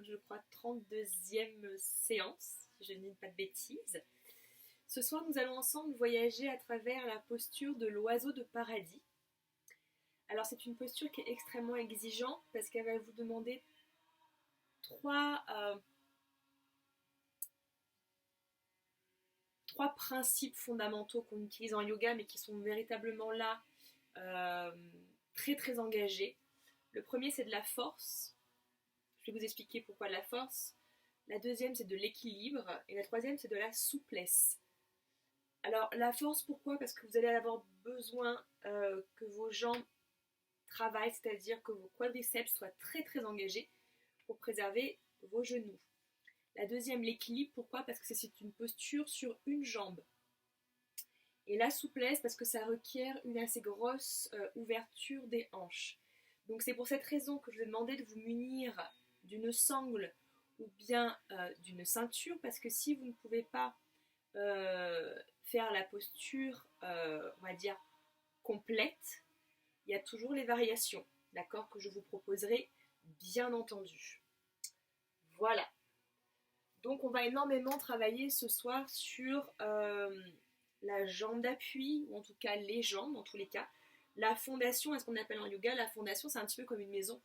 je crois, 32e séance, si je ne dis pas de bêtises. Ce soir, nous allons ensemble voyager à travers la posture de l'oiseau de paradis. Alors, c'est une posture qui est extrêmement exigeante parce qu'elle va vous demander trois principes fondamentaux qu'on utilise en yoga, mais qui sont véritablement là, très très engagés. Le premier, c'est de la force. Je vais vous expliquer pourquoi de la force. La deuxième, c'est de l'équilibre. Et la troisième, c'est de la souplesse. Alors, la force, pourquoi? Parce que vous allez avoir besoin que vos jambes travaillent, c'est-à-dire que vos quadriceps soient très très engagés pour préserver vos genoux. La deuxième, l'équilibre, pourquoi? Parce que c'est une posture sur une jambe. Et la souplesse, parce que ça requiert une assez grosse ouverture des hanches. Donc c'est pour cette raison que je vous ai demandé de vous munir d'une sangle ou bien d'une ceinture, parce que si vous ne pouvez pas faire la posture, on va dire, complète, il y a toujours les variations, d'accord, que je vous proposerai, bien entendu. Voilà. Donc on va énormément travailler ce soir sur la jambe d'appui, ou en tout cas les jambes, en tous les cas. La fondation, est ce qu'on appelle en yoga, la fondation, c'est un petit peu comme une maison.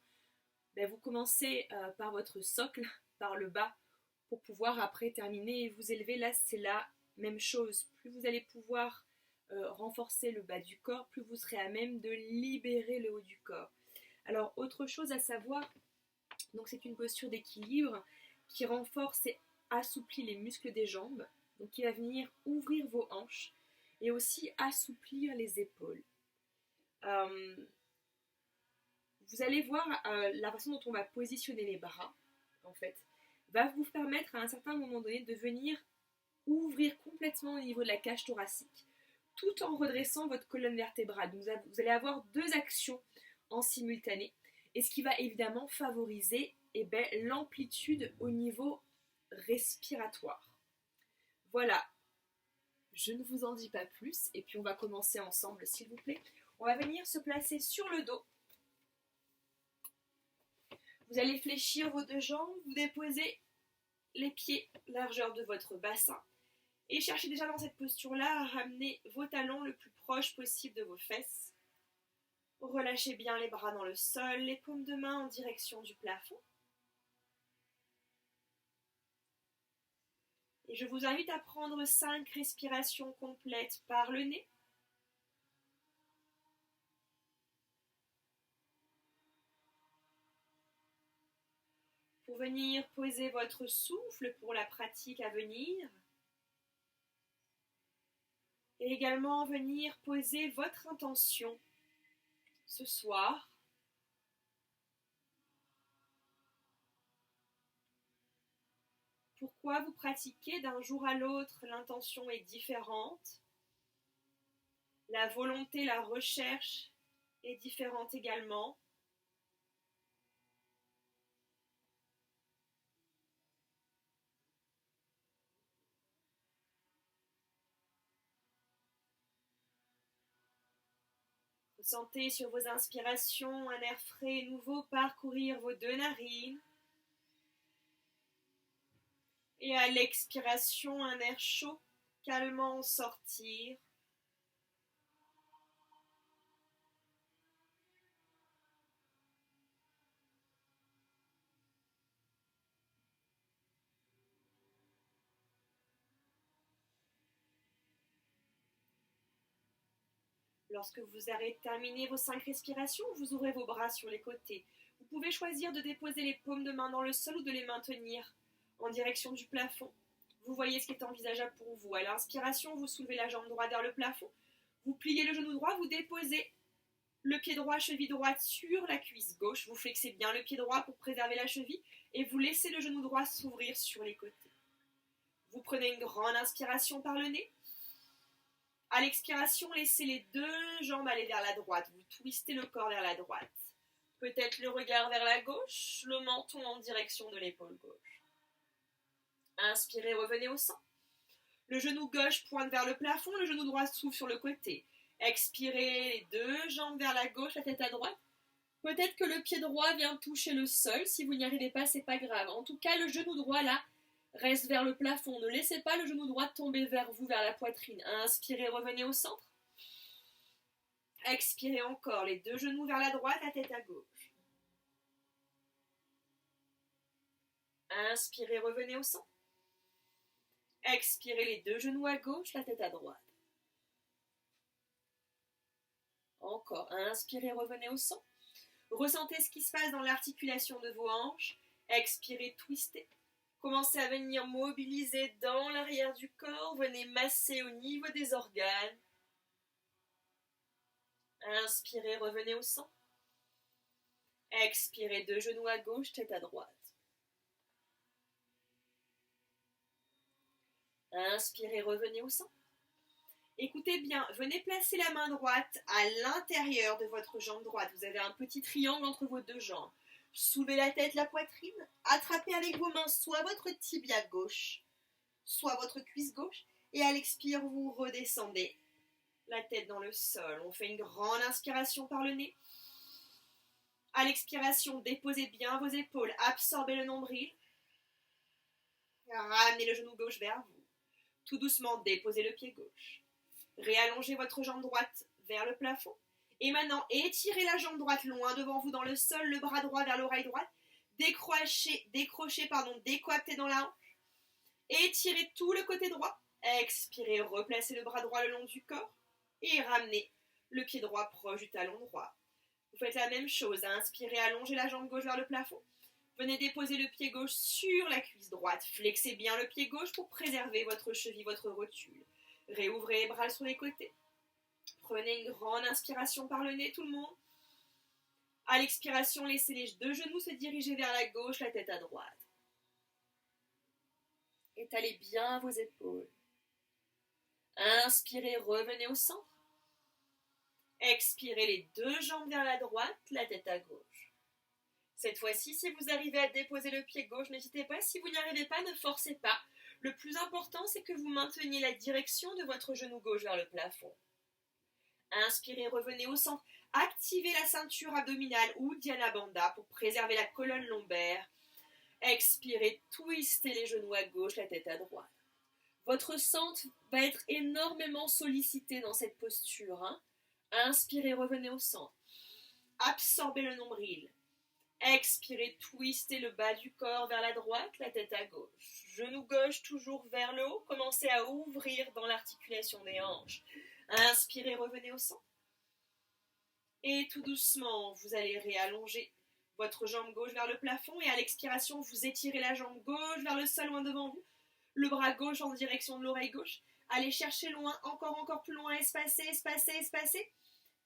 Ben, vous commencez par votre socle, par le bas, pour pouvoir après terminer et vous élever. Là, c'est la même chose. Plus vous allez pouvoir renforcer le bas du corps, plus vous serez à même de libérer le haut du corps. Alors, autre chose à savoir, donc c'est une posture d'équilibre qui renforce et assouplit les muscles des jambes, donc qui va venir ouvrir vos hanches et aussi assouplir les épaules. Vous allez voir la façon dont on va positionner les bras, en fait, va vous permettre à un certain moment donné de venir ouvrir complètement au niveau de la cage thoracique, tout en redressant votre colonne vertébrale. Donc vous allez avoir deux actions en simultané, et ce qui va évidemment favoriser l'amplitude au niveau respiratoire. Voilà, je ne vous en dis pas plus, et puis on va commencer ensemble, s'il vous plaît. On va venir se placer sur le dos. Vous allez fléchir vos deux jambes, vous déposez les pieds largeur de votre bassin et cherchez déjà dans cette posture-là à ramener vos talons le plus proche possible de vos fesses. Relâchez bien les bras dans le sol, les paumes de main en direction du plafond. Et je vous invite à prendre 5 respirations complètes par le nez. Pour venir poser votre souffle pour la pratique à venir. Et également venir poser votre intention ce soir. Pourquoi vous pratiquez d'un jour à l'autre, l'intention est différente. La volonté, la recherche est différente également. Ressentez sur vos inspirations un air frais et nouveau parcourir vos deux narines. Et à l'expiration, un air chaud calmement sortir. Lorsque vous aurez terminé vos 5 respirations, vous ouvrez vos bras sur les côtés. Vous pouvez choisir de déposer les paumes de main dans le sol ou de les maintenir en direction du plafond. Vous voyez ce qui est envisageable pour vous. À l'inspiration, vous soulevez la jambe droite vers le plafond. Vous pliez le genou droit, vous déposez le pied droit, cheville droite sur la cuisse gauche. Vous flexez bien le pied droit pour préserver la cheville et vous laissez le genou droit s'ouvrir sur les côtés. Vous prenez une grande inspiration par le nez. À l'expiration, laissez les deux jambes aller vers la droite. Vous twistez le corps vers la droite. Peut-être le regard vers la gauche, le menton en direction de l'épaule gauche. Inspirez, revenez au centre. Le genou gauche pointe vers le plafond, le genou droit s'ouvre sur le côté. Expirez, les deux jambes vers la gauche, la tête à droite. Peut-être que le pied droit vient toucher le sol. Si vous n'y arrivez pas, c'est pas grave. En tout cas, le genou droit, là, reste vers le plafond. Ne laissez pas le genou droit tomber vers vous, vers la poitrine. Inspirez, revenez au centre. Expirez encore, les deux genoux vers la droite, la tête à gauche. Inspirez, revenez au centre. Expirez, les deux genoux à gauche, la tête à droite. Encore, inspirez, revenez au centre. Ressentez ce qui se passe dans l'articulation de vos hanches. Expirez, twistez. Commencez à venir mobiliser dans l'arrière du corps. Venez masser au niveau des organes. Inspirez, revenez au centre. Expirez, deux genoux à gauche, tête à droite. Inspirez, revenez au centre. Écoutez bien, venez placer la main droite à l'intérieur de votre jambe droite. Vous avez un petit triangle entre vos deux jambes. Soulevez la tête, la poitrine. Attrapez avec vos mains soit votre tibia gauche, soit votre cuisse gauche. Et à l'expire, vous redescendez la tête dans le sol. On fait une grande inspiration par le nez. À l'expiration, déposez bien vos épaules. Absorbez le nombril. Ramenez le genou gauche vers vous. Tout doucement, déposez le pied gauche. Réallongez votre jambe droite vers le plafond. Et maintenant, étirez la jambe droite loin devant vous dans le sol, le bras droit vers l'oreille droite. Décoaptez dans la hanche. Étirez tout le côté droit. Expirez, replacez le bras droit le long du corps. Et ramenez le pied droit proche du talon droit. Vous faites la même chose. Inspirez, allongez la jambe gauche vers le plafond. Venez déposer le pied gauche sur la cuisse droite. Flexez bien le pied gauche pour préserver votre cheville, votre rotule. Réouvrez les bras sur les côtés. Prenez une grande inspiration par le nez, tout le monde. À l'expiration, laissez les deux genoux se diriger vers la gauche, la tête à droite. Étalez bien vos épaules. Inspirez, revenez au centre. Expirez les deux jambes vers la droite, la tête à gauche. Cette fois-ci, si vous arrivez à déposer le pied gauche, n'hésitez pas. Si vous n'y arrivez pas, ne forcez pas. Le plus important, c'est que vous mainteniez la direction de votre genou gauche vers le plafond. Inspirez, revenez au centre. Activez la ceinture abdominale ou Dhyana Bandha pour préserver la colonne lombaire. Expirez, twistez les genoux à gauche, la tête à droite. Votre centre va être énormément sollicité dans cette posture. Inspirez, revenez au centre. Absorbez le nombril. Expirez, twistez le bas du corps vers la droite, la tête à gauche. Genou gauche toujours vers le haut. Commencez à ouvrir dans l'articulation des hanches. Inspirez, revenez au centre. Et tout doucement, vous allez réallonger votre jambe gauche vers le plafond. Et à l'expiration, vous étirez la jambe gauche vers le sol loin devant vous. Le bras gauche en direction de l'oreille gauche. Allez chercher loin, encore plus loin, espacez.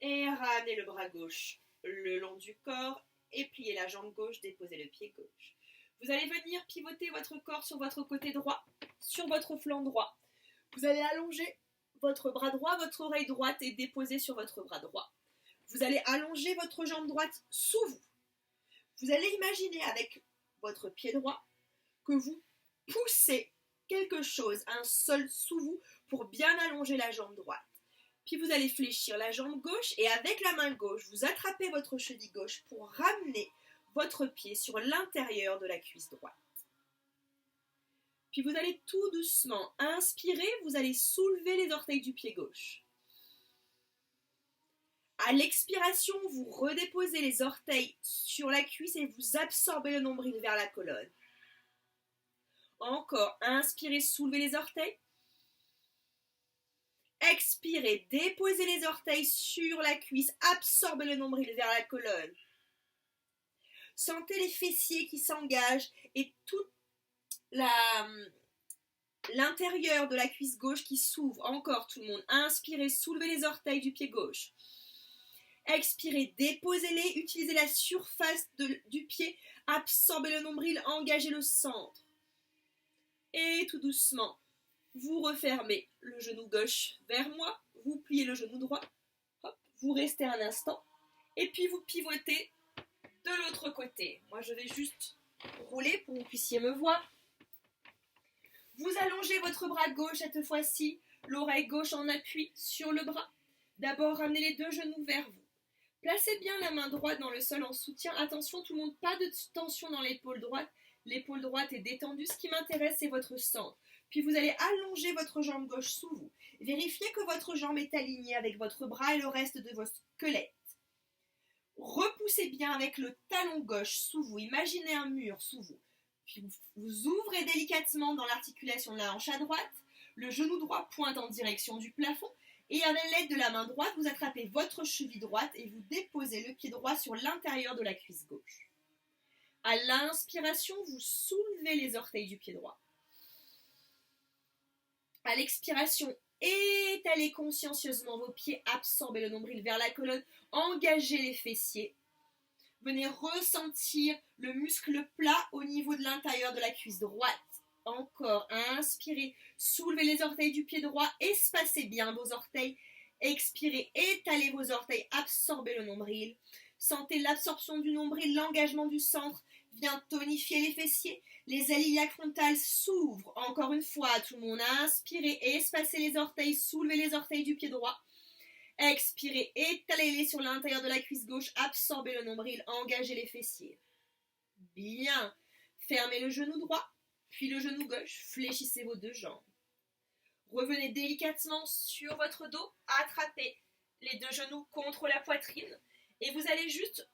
Et ramenez le bras gauche le long du corps. Et pliez la jambe gauche, déposez le pied gauche. Vous allez venir pivoter votre corps sur votre côté droit, sur votre flanc droit. Vous allez allonger votre bras droit, votre oreille droite et déposer sur votre bras droit. Vous allez allonger votre jambe droite sous vous. Vous allez imaginer avec votre pied droit que vous poussez quelque chose, un sol sous vous pour bien allonger la jambe droite. Puis vous allez fléchir la jambe gauche et avec la main gauche, vous attrapez votre cheville gauche pour ramener votre pied sur l'intérieur de la cuisse droite. Puis vous allez tout doucement inspirer, vous allez soulever les orteils du pied gauche. À l'expiration, vous redéposez les orteils sur la cuisse et vous absorbez le nombril vers la colonne. Encore, inspirez, soulevez les orteils. Expirez, déposez les orteils sur la cuisse, absorbez le nombril vers la colonne. Sentez les fessiers qui s'engagent et tout l'intérieur de la cuisse gauche qui s'ouvre. Encore tout le monde. Inspirez, soulevez les orteils du pied gauche. Expirez, déposez-les, utilisez la surface du pied, absorbez le nombril, engagez le centre. Et tout doucement, vous refermez le genou gauche vers moi, vous pliez le genou droit, hop, vous restez un instant, et puis vous pivotez de l'autre côté. Moi, je vais juste rouler pour que vous puissiez me voir. Vous allongez votre bras gauche cette fois-ci, l'oreille gauche en appui sur le bras. D'abord, ramenez les deux genoux vers vous. Placez bien la main droite dans le sol en soutien. Attention tout le monde, pas de tension dans l'épaule droite. L'épaule droite est détendue. Ce qui m'intéresse, c'est votre centre. Puis vous allez allonger votre jambe gauche sous vous. Vérifiez que votre jambe est alignée avec votre bras et le reste de votre squelette. Repoussez bien avec le talon gauche sous vous. Imaginez un mur sous vous. Puis vous ouvrez délicatement dans l'articulation de la hanche à droite. Le genou droit pointe en direction du plafond. Et avec l'aide de la main droite, vous attrapez votre cheville droite et vous déposez le pied droit sur l'intérieur de la cuisse gauche. À l'inspiration, vous soulevez les orteils du pied droit. À l'expiration, étalez consciencieusement vos pieds, absorbez le nombril vers la colonne, engagez les fessiers. Venez ressentir le muscle plat au niveau de l'intérieur de la cuisse droite. Encore, inspirez, soulevez les orteils du pied droit, espacez bien vos orteils, expirez, étalez vos orteils, absorbez le nombril, sentez l'absorption du nombril, l'engagement du centre, vient tonifier les fessiers, les ailes iliaques frontales s'ouvrent, encore une fois, tout le monde, inspirez, espacez les orteils, soulevez les orteils du pied droit, expirez, étalez-les sur l'intérieur de la cuisse gauche, absorbez le nombril, engagez les fessiers, bien, fermez le genou droit, puis le genou gauche, fléchissez vos deux jambes. Revenez délicatement sur votre dos, attrapez les deux genoux contre la poitrine et vous allez juste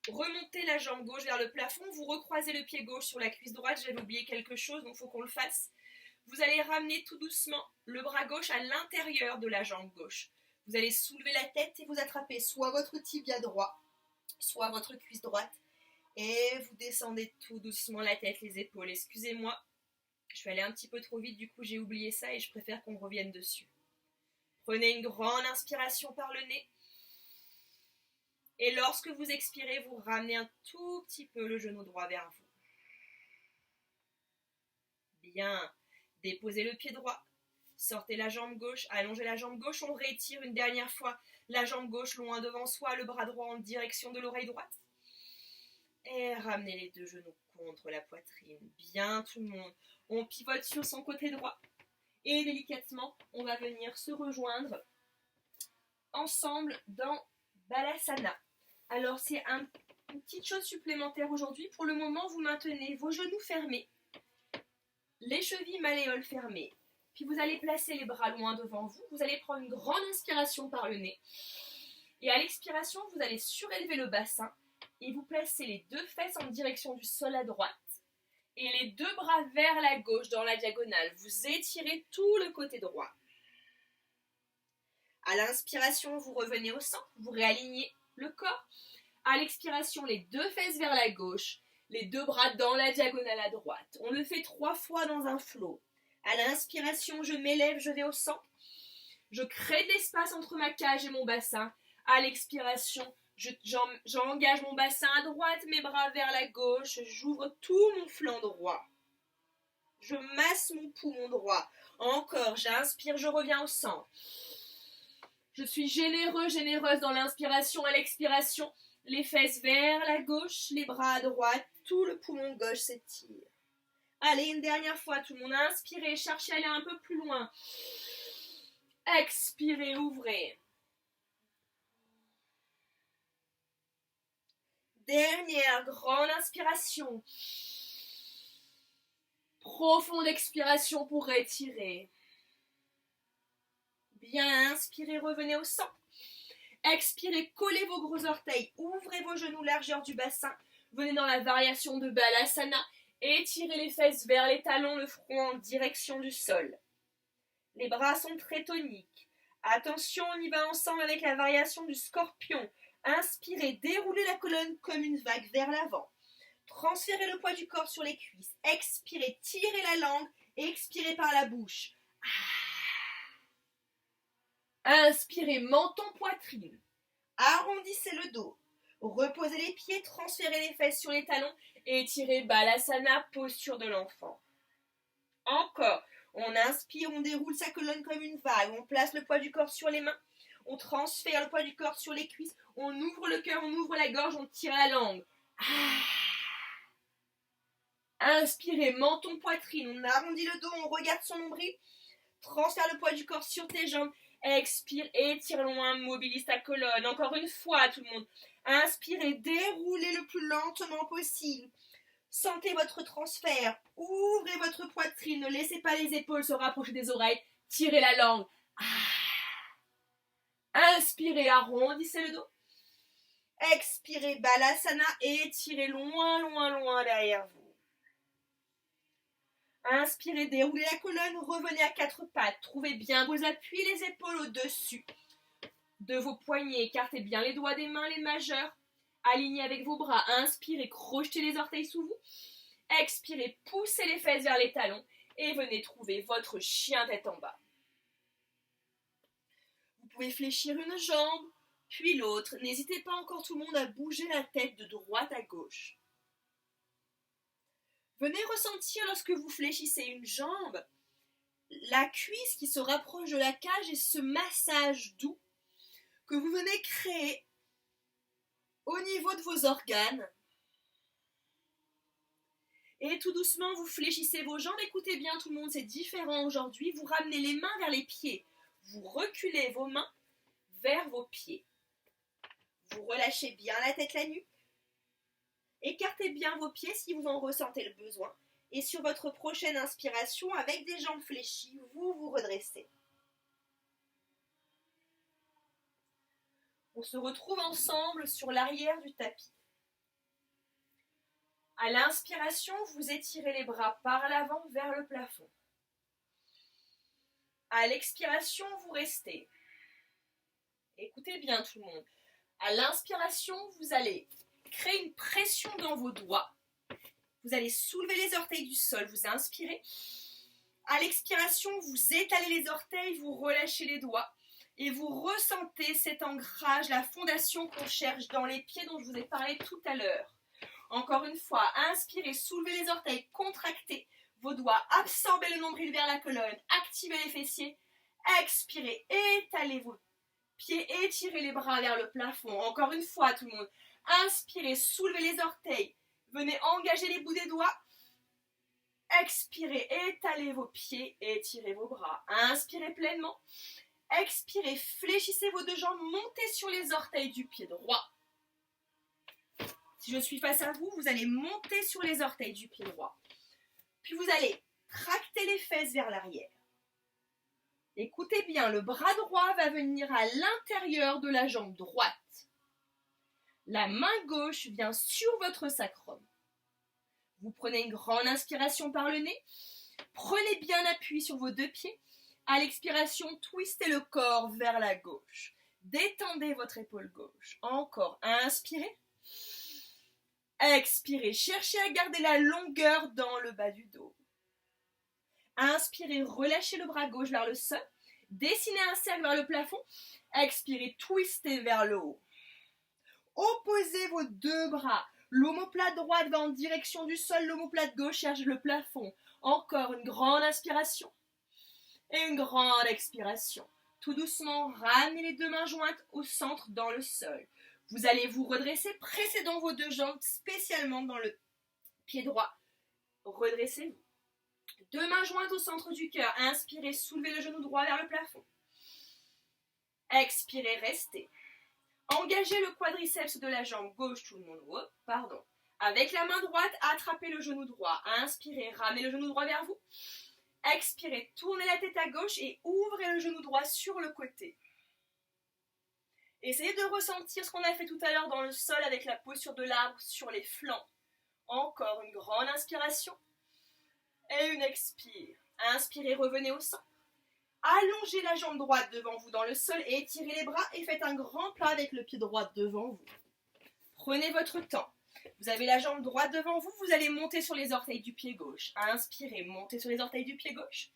remonter la jambe gauche vers le plafond, vous recroisez le pied gauche sur la cuisse droite, j'avais oublié quelque chose donc il faut qu'on le fasse. Vous allez ramener tout doucement le bras gauche à l'intérieur de la jambe gauche. Vous allez soulever la tête et vous attrapez soit votre tibia droit, soit votre cuisse droite. Et vous descendez tout doucement la tête, les épaules. Excusez-moi, je suis allée un petit peu trop vite, du coup j'ai oublié ça et je préfère qu'on revienne dessus. Prenez une grande inspiration par le nez. Et lorsque vous expirez, vous ramenez un tout petit peu le genou droit vers vous. Bien, déposez le pied droit. Sortez la jambe gauche, allongez la jambe gauche, on rétire une dernière fois la jambe gauche loin devant soi, le bras droit en direction de l'oreille droite. Et ramenez les deux genoux contre la poitrine. Bien tout le monde. On pivote sur son côté droit. Et délicatement, on va venir se rejoindre ensemble dans Balasana. Alors c'est une petite chose supplémentaire aujourd'hui. Pour le moment, vous maintenez vos genoux fermés. Les chevilles malléoles fermées. Puis vous allez placer les bras loin devant vous. Vous allez prendre une grande inspiration par le nez. Et à l'expiration, vous allez surélever le bassin. Et vous placez les deux fesses en direction du sol à droite et les deux bras vers la gauche dans la diagonale. Vous étirez tout le côté droit. À l'inspiration, vous revenez au centre, vous réalignez le corps. À l'expiration, les deux fesses vers la gauche, les deux bras dans la diagonale à droite. On le fait 3 fois dans un flow. À l'inspiration, je m'élève, je vais au centre. Je crée de l'espace entre ma cage et mon bassin. À l'expiration, j'engage mon bassin à droite, mes bras vers la gauche, j'ouvre tout mon flanc droit. Je masse mon poumon droit. Encore, j'inspire, je reviens au centre. Je suis généreux, généreuse dans l'inspiration, à l'expiration. Les fesses vers la gauche, les bras à droite, tout le poumon gauche s'étire. Allez, une dernière fois, tout le monde. Inspirez, cherchez à aller un peu plus loin. Expirez, ouvrez. Dernière grande inspiration. Profonde expiration pour étirer. Bien, inspirez, revenez au centre. Expirez, collez vos gros orteils, ouvrez vos genoux, largeur du bassin. Venez dans la variation de Balasana. Étirez les fesses vers les talons, le front en direction du sol. Les bras sont très toniques. Attention, on y va ensemble avec la variation du scorpion. Inspirez, déroulez la colonne comme une vague vers l'avant. Transférez le poids du corps sur les cuisses. Expirez, tirez la langue et expirez par la bouche. Inspirez, menton, poitrine. Arrondissez le dos. Reposez les pieds, transférez les fesses sur les talons et étirez Balasana, posture de l'enfant. Encore. On inspire, on déroule sa colonne comme une vague. On place le poids du corps sur les mains. On transfère le poids du corps sur les cuisses. On ouvre le cœur, on ouvre la gorge, on tire la langue. Inspirez, menton, poitrine. On arrondit le dos, on regarde son nombril. Transfère le poids du corps sur tes jambes. Expire, étire loin, mobilise ta colonne. Encore une fois, tout le monde. Inspirez, déroulez le plus lentement possible. Sentez votre transfert. Ouvrez votre poitrine. Ne laissez pas les épaules se rapprocher des oreilles. Tirez la langue. Inspirez, arrondissez le dos. Expirez, Balasana, étirez loin, loin, loin derrière vous. Inspirez, déroulez la colonne, revenez à quatre pattes. Trouvez bien vos appuis, les épaules au-dessus de vos poignets. Écartez bien les doigts des mains, les majeurs. Alignez avec vos bras. Inspirez, crochetez les orteils sous vous. Expirez, poussez les fesses vers les talons. Et venez trouver votre chien tête en bas. Vous pouvez fléchir une jambe, puis l'autre. N'hésitez pas encore tout le monde à bouger la tête de droite à gauche. Venez ressentir lorsque vous fléchissez une jambe, la cuisse qui se rapproche de la cage et ce massage doux que vous venez créer au niveau de vos organes. Et tout doucement, vous fléchissez vos jambes. Écoutez bien tout le monde, c'est différent aujourd'hui. Vous ramenez les mains vers les pieds. Vous reculez vos mains vers vos pieds. Vous relâchez bien la tête, la nuque. Écartez bien vos pieds si vous en ressentez le besoin. Et sur votre prochaine inspiration, avec des jambes fléchies, vous vous redressez. On se retrouve ensemble sur l'arrière du tapis. À l'inspiration, vous étirez les bras par l'avant vers le plafond. À l'expiration, vous restez. Écoutez bien tout le monde. À l'inspiration, vous allez créer une pression dans vos doigts. Vous allez soulever les orteils du sol, vous inspirez. À l'expiration, vous étalez les orteils, vous relâchez les doigts. Et vous ressentez cet ancrage, la fondation qu'on cherche dans les pieds dont je vous ai parlé tout à l'heure. Encore une fois, inspirez, soulevez les orteils, contractez vos doigts, absorbez le nombril vers la colonne, activez les fessiers. Expirez, étalez vos pieds, étirez les bras vers le plafond. Encore une fois, tout le monde. Inspirez, soulevez les orteils. Venez engager les bouts des doigts. Expirez, étalez vos pieds, étirez vos bras. Inspirez pleinement. Expirez, fléchissez vos deux jambes, montez sur les orteils du pied droit. Si je suis face à vous, vous allez monter sur les orteils du pied droit. Puis vous allez tracter les fesses vers l'arrière. Écoutez bien, le bras droit va venir à l'intérieur de la jambe droite. La main gauche vient sur votre sacrum. Vous prenez une grande inspiration par le nez. Prenez bien appui sur vos deux pieds. À l'expiration, twistez le corps vers la gauche. Détendez votre épaule gauche. Encore, inspirez. Expirez, cherchez à garder la longueur dans le bas du dos. Inspirez, relâchez le bras gauche vers le sol. Dessinez un cercle vers le plafond. Expirez, twistez vers le haut. Opposez vos deux bras. L'omoplate droite va en direction du sol, l'omoplate gauche cherche le plafond. Encore une grande inspiration et une grande expiration. Tout doucement, ramenez les deux mains jointes au centre dans le sol. Vous allez vous redresser, précédant vos deux jambes, spécialement dans le pied droit. Redressez-vous. Deux mains jointes au centre du cœur. Inspirez, soulevez le genou droit vers le plafond. Expirez, restez. Engagez le quadriceps de la jambe gauche, tout le monde. Avec la main droite, attrapez le genou droit. Inspirez, ramenez le genou droit vers vous. Expirez, tournez la tête à gauche et ouvrez le genou droit sur le côté. Essayez de ressentir ce qu'on a fait tout à l'heure dans le sol avec la posture de l'arbre sur les flancs. Encore une grande inspiration et une expire. Inspirez, revenez au centre. Allongez la jambe droite devant vous dans le sol et étirez les bras et faites un grand plat avec le pied droit devant vous. Prenez votre temps. Vous avez la jambe droite devant vous, vous allez monter sur les orteils du pied gauche. Inspirez, montez sur les orteils du pied gauche.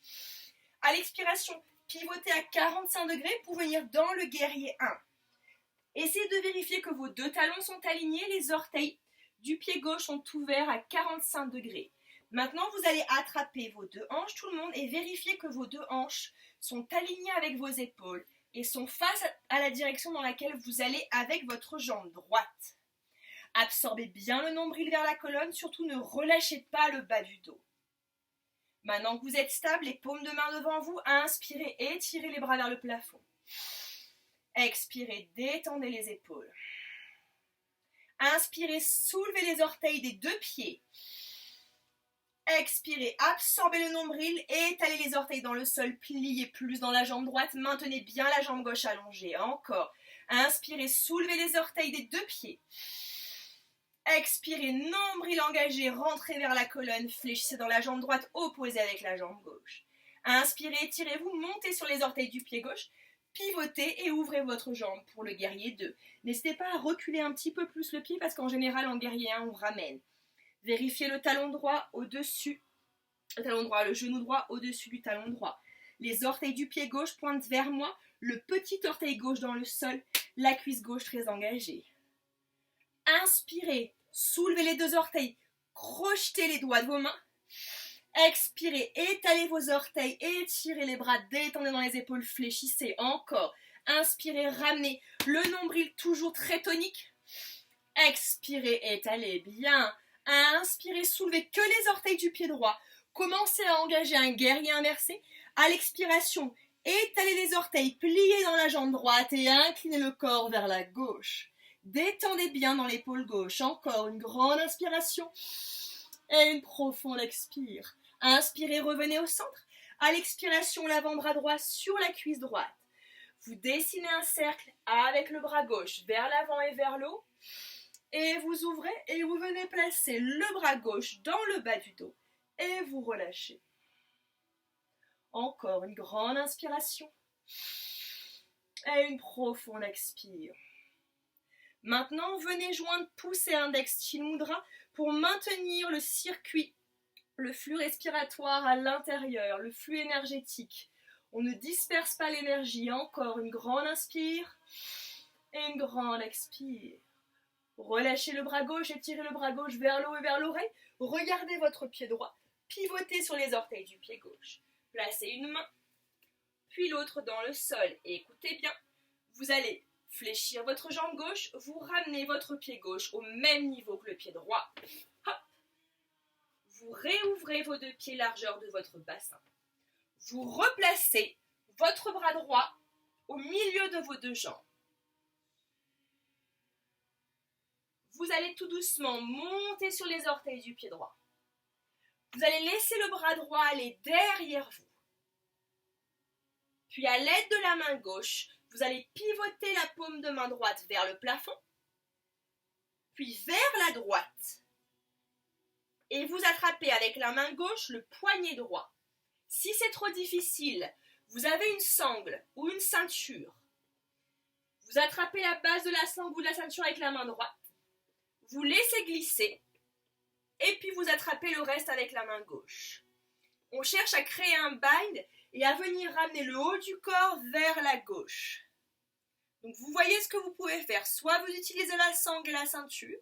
À l'expiration, pivotez à 45 degrés pour venir dans le guerrier 1. Essayez de vérifier que vos deux talons sont alignés, les orteils du pied gauche sont ouverts à 45 degrés. Maintenant, vous allez attraper vos deux hanches, tout le monde, et vérifier que vos deux hanches sont alignées avec vos épaules et sont face à la direction dans laquelle vous allez avec votre jambe droite. Absorbez bien le nombril vers la colonne, surtout ne relâchez pas le bas du dos. Maintenant que vous êtes stable, les paumes de main devant vous, inspirez et étirez les bras vers le plafond. Expirez, détendez les épaules. Inspirez, soulevez les orteils des deux pieds. Expirez, absorbez le nombril, étalez les orteils dans le sol, pliez plus dans la jambe droite, maintenez bien la jambe gauche allongée. Encore. Inspirez, soulevez les orteils des deux pieds. Expirez, nombril engagé, rentrez vers la colonne, fléchissez dans la jambe droite, opposée avec la jambe gauche. Inspirez, étirez-vous, montez sur les orteils du pied gauche, pivotez et ouvrez votre jambe pour le guerrier 2. N'hésitez pas à reculer un petit peu plus le pied parce qu'en général en guerrier 1 on ramène. Vérifiez le talon droit au-dessus, le genou droit au-dessus du talon droit. Les orteils du pied gauche pointent vers moi, le petit orteil gauche dans le sol, la cuisse gauche très engagée. Inspirez, soulevez les deux orteils, crochetez les doigts de vos mains. Expirez, étalez vos orteils, étirez les bras, détendez dans les épaules, fléchissez. Encore. Inspirez, ramenez le nombril toujours très tonique. Expirez, étalez bien. Inspirez, soulevez que les orteils du pied droit. Commencez à engager un guerrier inversé. À l'expiration, étalez les orteils, pliez dans la jambe droite et inclinez le corps vers la gauche. Détendez bien dans l'épaule gauche. Encore une grande inspiration et une profonde expire. Inspirez, revenez au centre. À l'expiration, l'avant-bras droit sur la cuisse droite. Vous dessinez un cercle avec le bras gauche vers l'avant et vers le haut. Et vous ouvrez et vous venez placer le bras gauche dans le bas du dos. Et vous relâchez. Encore une grande inspiration. Et une profonde expire. Maintenant, venez joindre pouce et index Chin Mudra pour maintenir le circuit, le flux respiratoire à l'intérieur, le flux énergétique. On ne disperse pas l'énergie. Encore une grande inspire et une grande expire. Relâchez le bras gauche, étirez le bras gauche vers le haut et vers l'oreille. Regardez votre pied droit. Pivotez sur les orteils du pied gauche. Placez une main, puis l'autre dans le sol. Et écoutez bien, vous allez fléchir votre jambe gauche, vous ramenez votre pied gauche au même niveau que le pied droit. Hop. Vous réouvrez vos deux pieds largeur de votre bassin. Vous replacez votre bras droit au milieu de vos deux jambes. Vous allez tout doucement monter sur les orteils du pied droit. Vous allez laisser le bras droit aller derrière vous. Puis à l'aide de la main gauche, vous allez pivoter la paume de main droite vers le plafond, puis vers la droite. Et vous attrapez avec la main gauche le poignet droit. Si c'est trop difficile, vous avez une sangle ou une ceinture. Vous attrapez la base de la sangle ou de la ceinture avec la main droite. Vous laissez glisser et puis vous attrapez le reste avec la main gauche. On cherche à créer un bind et à venir ramener le haut du corps vers la gauche. Donc vous voyez ce que vous pouvez faire. Soit vous utilisez la sangle et la ceinture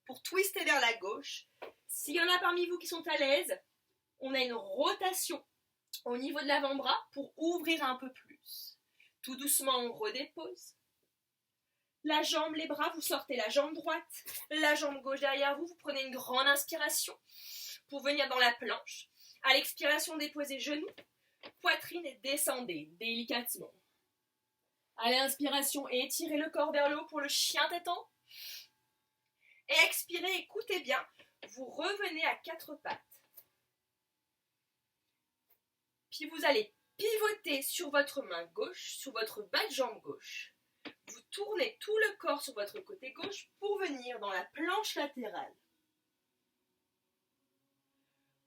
pour twister vers la gauche. S'il y en a parmi vous qui sont à l'aise, on a une rotation au niveau de l'avant-bras pour ouvrir un peu plus. Tout doucement, on redépose. La jambe, les bras, vous sortez la jambe droite, la jambe gauche derrière vous. Vous prenez une grande inspiration pour venir dans la planche. À l'expiration, déposez genoux, poitrine et descendez délicatement. À l'inspiration, étirez le corps vers le haut pour le chien téton. Et expirez, écoutez bien, vous revenez à quatre pattes. Puis vous allez pivoter sur votre main gauche, sur votre bas de jambe gauche. Vous tournez tout le corps sur votre côté gauche pour venir dans la planche latérale.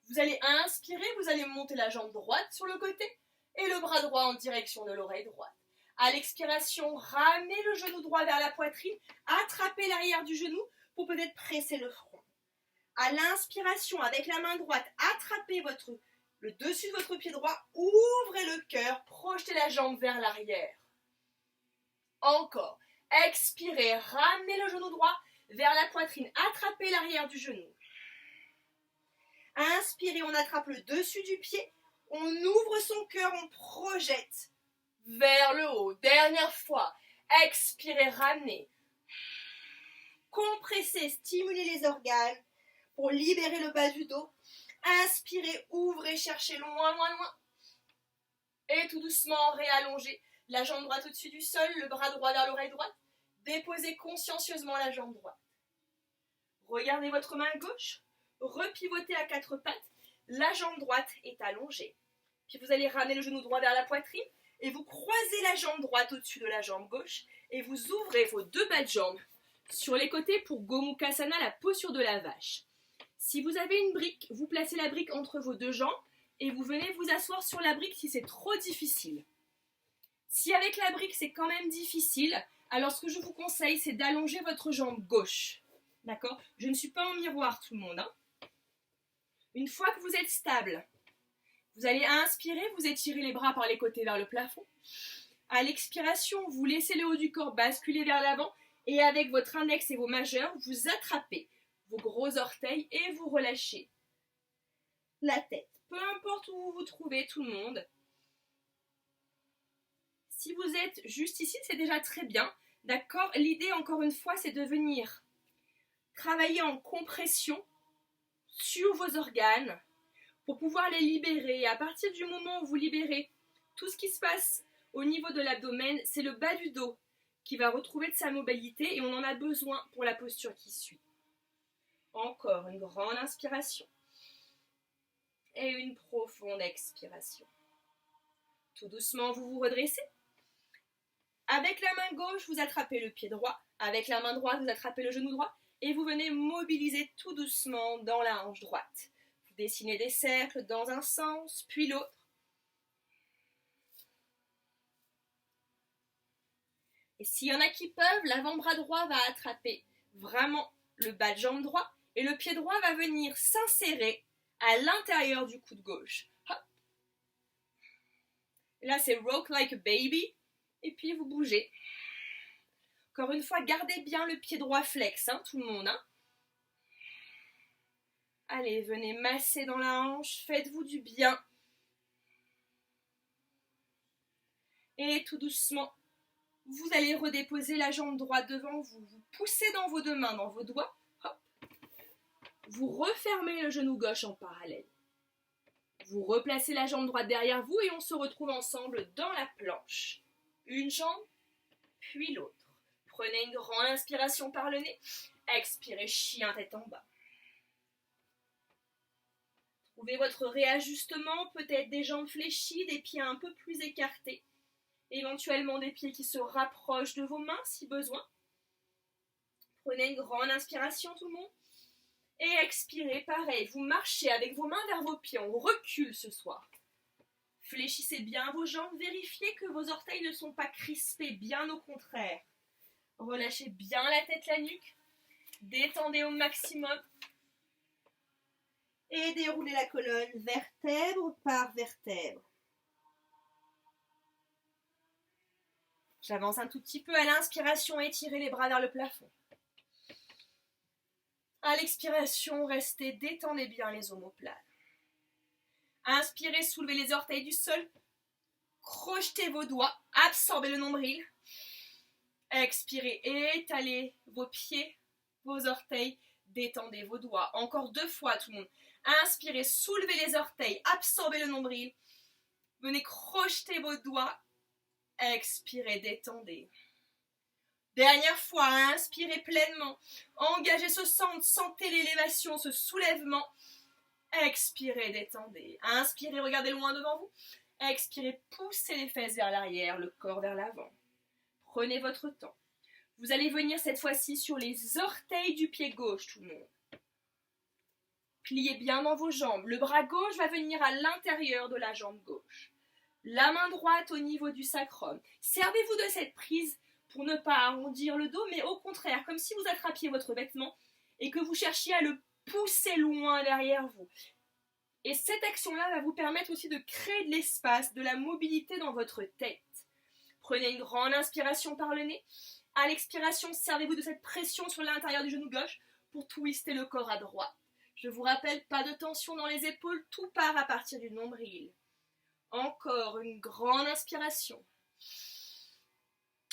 Vous allez inspirer, vous allez monter la jambe droite sur le côté et le bras droit en direction de l'oreille droite. À l'expiration, ramenez le genou droit vers la poitrine, attrapez l'arrière du genou pour peut-être presser le front. À l'inspiration, avec la main droite, attrapez le dessus de votre pied droit, ouvrez le cœur, projetez la jambe vers l'arrière. Encore. Expirez, ramenez le genou droit vers la poitrine, attrapez l'arrière du genou. Inspirez, on attrape le dessus du pied, on ouvre son cœur, on projette vers le haut. Dernière fois. Expirez, ramenez. Compressez, stimulez les organes pour libérer le bas du dos. Inspirez, ouvrez, cherchez loin, loin, loin. Et tout doucement, réallongez. La jambe droite au-dessus du sol, le bras droit vers l'oreille droite. Déposez consciencieusement la jambe droite. Regardez votre main gauche, repivotez à quatre pattes, la jambe droite est allongée. Puis vous allez ramener le genou droit vers la poitrine et vous croisez la jambe droite au-dessus de la jambe gauche et vous ouvrez vos deux bas de jambes sur les côtés pour Gomukhasana, la posture de la vache. Si vous avez une brique, vous placez la brique entre vos deux jambes et vous venez vous asseoir sur la brique si c'est trop difficile. Si avec la brique c'est quand même difficile, alors ce que je vous conseille c'est d'allonger votre jambe gauche. D'accord ? Je ne suis pas en miroir tout le monde. Hein. Une fois que vous êtes stable, vous allez inspirer, vous étirez les bras par les côtés vers le plafond. À l'expiration, vous laissez le haut du corps basculer vers l'avant et avec votre index et vos majeurs, vous attrapez vos gros orteils et vous relâchez la tête. Peu importe où vous vous trouvez, tout le monde. Si vous êtes juste ici, c'est déjà très bien. D'accord ? L'idée, encore une fois, c'est de venir travailler en compression sur vos organes pour pouvoir les libérer. Et à partir du moment où vous libérez tout ce qui se passe au niveau de l'abdomen, c'est le bas du dos qui va retrouver de sa mobilité et on en a besoin pour la posture qui suit. Encore une grande inspiration et une profonde expiration. Tout doucement, vous vous redressez. Avec la main gauche, vous attrapez le pied droit. Avec la main droite, vous attrapez le genou droit. Et vous venez mobiliser tout doucement dans la hanche droite. Vous dessinez des cercles dans un sens, puis l'autre. Et s'il y en a qui peuvent, l'avant-bras droit va attraper vraiment le bas de jambe droit et le pied droit va venir s'insérer à l'intérieur du coude gauche. Hop. Là, c'est rock like a baby. Et puis, vous bougez. Encore une fois, gardez bien le pied droit flex, hein, tout le monde. Hein. Allez, venez masser dans la hanche, faites-vous du bien. Et tout doucement, vous allez redéposer la jambe droite devant vous. Vous poussez dans vos deux mains, dans vos doigts. Hop. Vous refermez le genou gauche en parallèle. Vous replacez la jambe droite derrière vous et on se retrouve ensemble dans la planche. Une jambe, puis l'autre. Prenez une grande inspiration par le nez. Expirez, chien tête en bas. Trouvez votre réajustement, peut-être des jambes fléchies, des pieds un peu plus écartés. Éventuellement des pieds qui se rapprochent de vos mains si besoin. Prenez une grande inspiration tout le monde. Et expirez, pareil. Vous marchez avec vos mains vers vos pieds. On recule ce soir. Fléchissez bien vos jambes. Vérifiez que vos orteils ne sont pas crispés, bien au contraire. Relâchez bien la tête, la nuque. Détendez au maximum. Et déroulez la colonne vertèbre par vertèbre. J'avance un tout petit peu à l'inspiration, étirez les bras vers le plafond. À l'expiration, restez, détendez bien les omoplates. Inspirez, soulevez les orteils du sol. Crochetez vos doigts, absorbez le nombril. Expirez, étalez vos pieds, vos orteils, détendez vos doigts. Encore 2 fois tout le monde. Inspirez, soulevez les orteils, absorbez le nombril. Venez crocheter vos doigts. Expirez, détendez. Dernière fois, inspirez pleinement. Engagez ce centre, sentez l'élévation, ce soulèvement. Expirez, détendez. Inspirez, regardez loin devant vous. Expirez, poussez les fesses vers l'arrière, le corps vers l'avant. Prenez votre temps. Vous allez venir cette fois-ci sur les orteils du pied gauche, tout le monde. Pliez bien dans vos jambes. Le bras gauche va venir à l'intérieur de la jambe gauche. La main droite au niveau du sacrum. Servez-vous de cette prise pour ne pas arrondir le dos, mais au contraire, comme si vous attrapiez votre vêtement et que vous cherchiez à le pousser loin derrière vous. Et cette action-là va vous permettre aussi de créer de l'espace, de la mobilité dans votre tête. Prenez une grande inspiration par le nez. À l'expiration, servez-vous de cette pression sur l'intérieur du genou gauche pour twister le corps à droite. Je vous rappelle, pas de tension dans les épaules, tout part à partir du nombril. Encore une grande inspiration.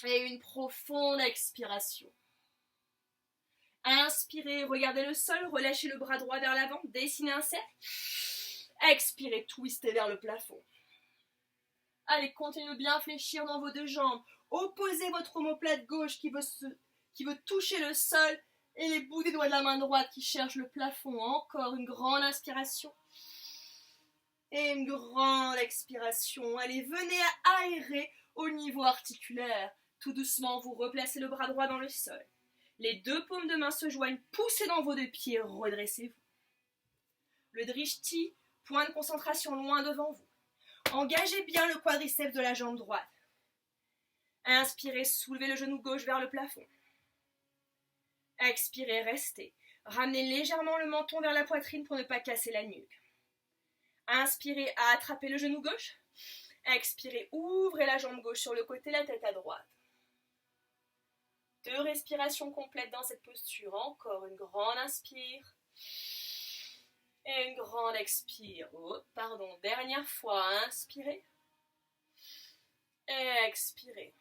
Et une profonde expiration. Inspirez, regardez le sol, relâchez le bras droit vers l'avant, dessinez un cercle. Expirez, twistez vers le plafond. Allez, continuez de bien fléchir dans vos deux jambes. Opposez votre omoplate gauche qui veut toucher le sol et les bouts des doigts de la main droite qui cherchent le plafond. Encore une grande inspiration. Et une grande expiration. Allez, venez aérer au niveau articulaire. Tout doucement, vous replacez le bras droit dans le sol. Les deux paumes de main se joignent. Poussez dans vos deux pieds. Redressez-vous. Le drishti, point de concentration loin devant vous. Engagez bien le quadriceps de la jambe droite. Inspirez, soulevez le genou gauche vers le plafond. Expirez, restez. Ramenez légèrement le menton vers la poitrine pour ne pas casser la nuque. Inspirez, attrapez le genou gauche. Expirez, ouvrez la jambe gauche sur le côté, la tête à droite. 2 respirations complètes dans cette posture. Encore une grande inspire. Et une grande expire. Oh, pardon, dernière fois. Inspirez. Expirez.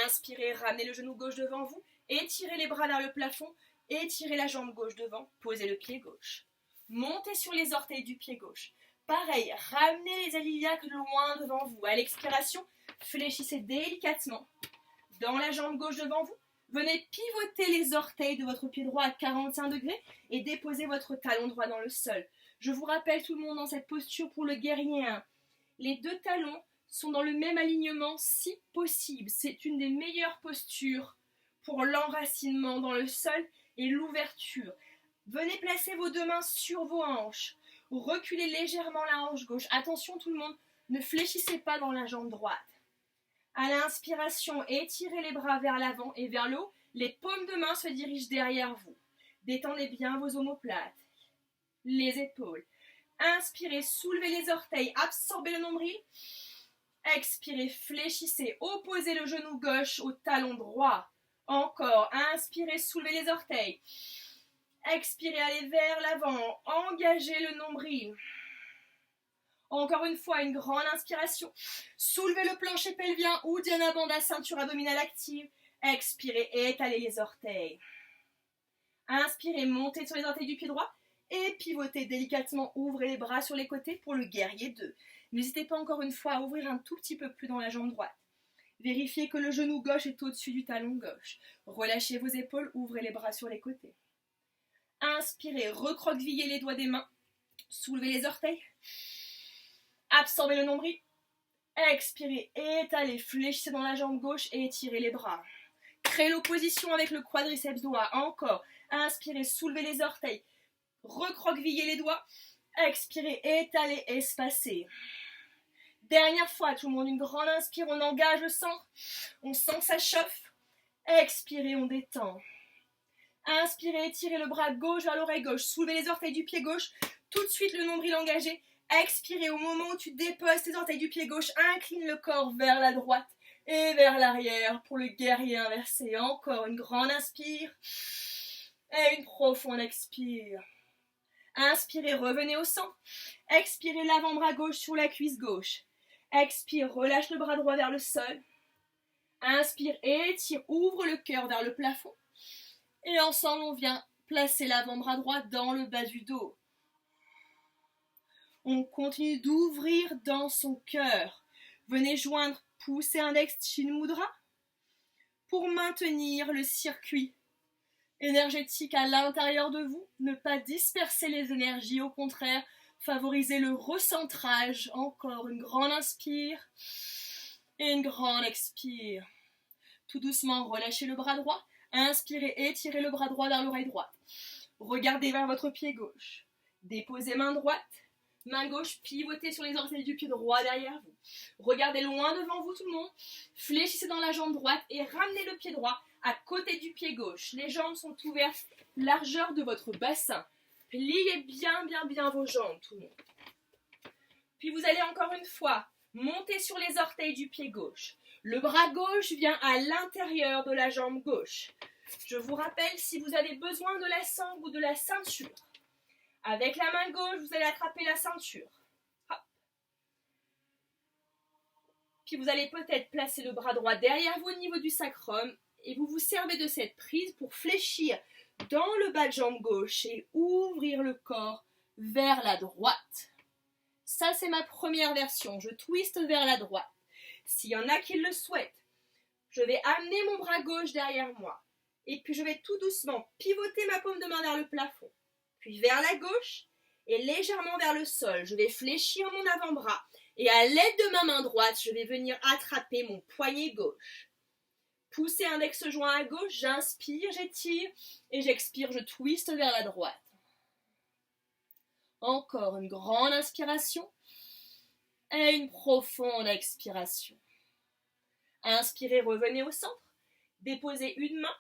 Inspirez, ramenez le genou gauche devant vous. Étirez les bras vers le plafond. Étirez la jambe gauche devant. Posez le pied gauche. Montez sur les orteils du pied gauche. Pareil, ramenez les iliaques loin devant vous. À l'expiration, fléchissez délicatement dans la jambe gauche devant vous. Venez pivoter les orteils de votre pied droit à 45 degrés et déposez votre talon droit dans le sol. Je vous rappelle tout le monde dans cette posture pour le guerrier 1. Les 2 talons sont dans le même alignement si possible. C'est une des meilleures postures pour l'enracinement dans le sol et l'ouverture. Venez placer vos 2 mains sur vos hanches. Reculez légèrement la hanche gauche. Attention tout le monde, ne fléchissez pas dans la jambe droite. À l'inspiration, étirez les bras vers l'avant et vers le haut. Les paumes de main se dirigent derrière vous. Détendez bien vos omoplates, les épaules. Inspirez, soulevez les orteils, absorbez le nombril. Expirez, fléchissez, opposez le genou gauche au talon droit. Encore, inspirez, soulevez les orteils. Expirez, allez vers l'avant, engagez le nombril. Encore une fois, une grande inspiration. Soulevez le plancher pelvien ou Dhyana Bandha, ceinture abdominale active. Expirez, étalez les orteils. Inspirez, montez sur les orteils du pied droit et pivotez délicatement. Ouvrez les bras sur les côtés pour le guerrier 2. N'hésitez pas encore une fois à ouvrir un tout petit peu plus dans la jambe droite. Vérifiez que le genou gauche est au-dessus du talon gauche. Relâchez vos épaules, ouvrez les bras sur les côtés. Inspirez, recroquevillez les doigts des mains. Soulevez les orteils. Absorbez le nombril. Expirez, étalez, fléchissez dans la jambe gauche et étirez les bras. Créez l'opposition avec le quadriceps droit. Encore. Inspirez, soulevez les orteils. Recroquevillez les doigts. Expirez, étalez, espacez. Dernière fois, tout le monde, une grande inspire, on engage le centre. On sent que ça chauffe. Expirez, on détend. Inspirez, étirez le bras gauche vers l'oreille gauche. Soulevez les orteils du pied gauche. Tout de suite, le nombril engagé. Expirez au moment où tu déposes tes orteils du pied gauche. Incline le corps vers la droite et vers l'arrière pour le guerrier inversé. Encore une grande inspire et une profonde expire. Inspirez, revenez au centre. Expirez l'avant-bras gauche sur la cuisse gauche. Expire, relâche le bras droit vers le sol. Inspire, étire, ouvre le cœur vers le plafond. Et ensemble, on vient placer l'avant-bras droit dans le bas du dos. On continue d'ouvrir dans son cœur. Venez joindre pouce et index Chin Mudra pour maintenir le circuit énergétique à l'intérieur de vous. Ne pas disperser les énergies, au contraire, favoriser le recentrage. Encore une grande inspire et une grande expire. Tout doucement, relâchez le bras droit. Inspirez, étirez le bras droit vers l'oreille droite. Regardez vers votre pied gauche. Déposez main droite. Main gauche, pivotez sur les orteils du pied droit derrière vous. Regardez loin devant vous tout le monde. Fléchissez dans la jambe droite et ramenez le pied droit à côté du pied gauche. Les jambes sont ouvertes, largeur de votre bassin. Pliez bien vos jambes tout le monde. Puis vous allez encore une fois monter sur les orteils du pied gauche. Le bras gauche vient à l'intérieur de la jambe gauche. Je vous rappelle, si vous avez besoin de la sangle ou de la ceinture, avec la main gauche, vous allez attraper la ceinture. Hop. Puis vous allez peut-être placer le bras droit derrière vous au niveau du sacrum et vous vous servez de cette prise pour fléchir dans le bas de jambe gauche et ouvrir le corps vers la droite. Ça, c'est ma première version. Je twiste vers la droite. S'il y en a qui le souhaitent, je vais amener mon bras gauche derrière moi. Et puis, je vais tout doucement pivoter ma paume de main vers le plafond. Puis vers la gauche et légèrement vers le sol. Je vais fléchir mon avant-bras. Et à l'aide de ma main droite, je vais venir attraper mon poignet gauche. Pousser index joint à gauche, j'inspire, j'étire. Et j'expire, je twiste vers la droite. Encore une grande inspiration et une profonde expiration. Inspirez, revenez au centre, déposez une main,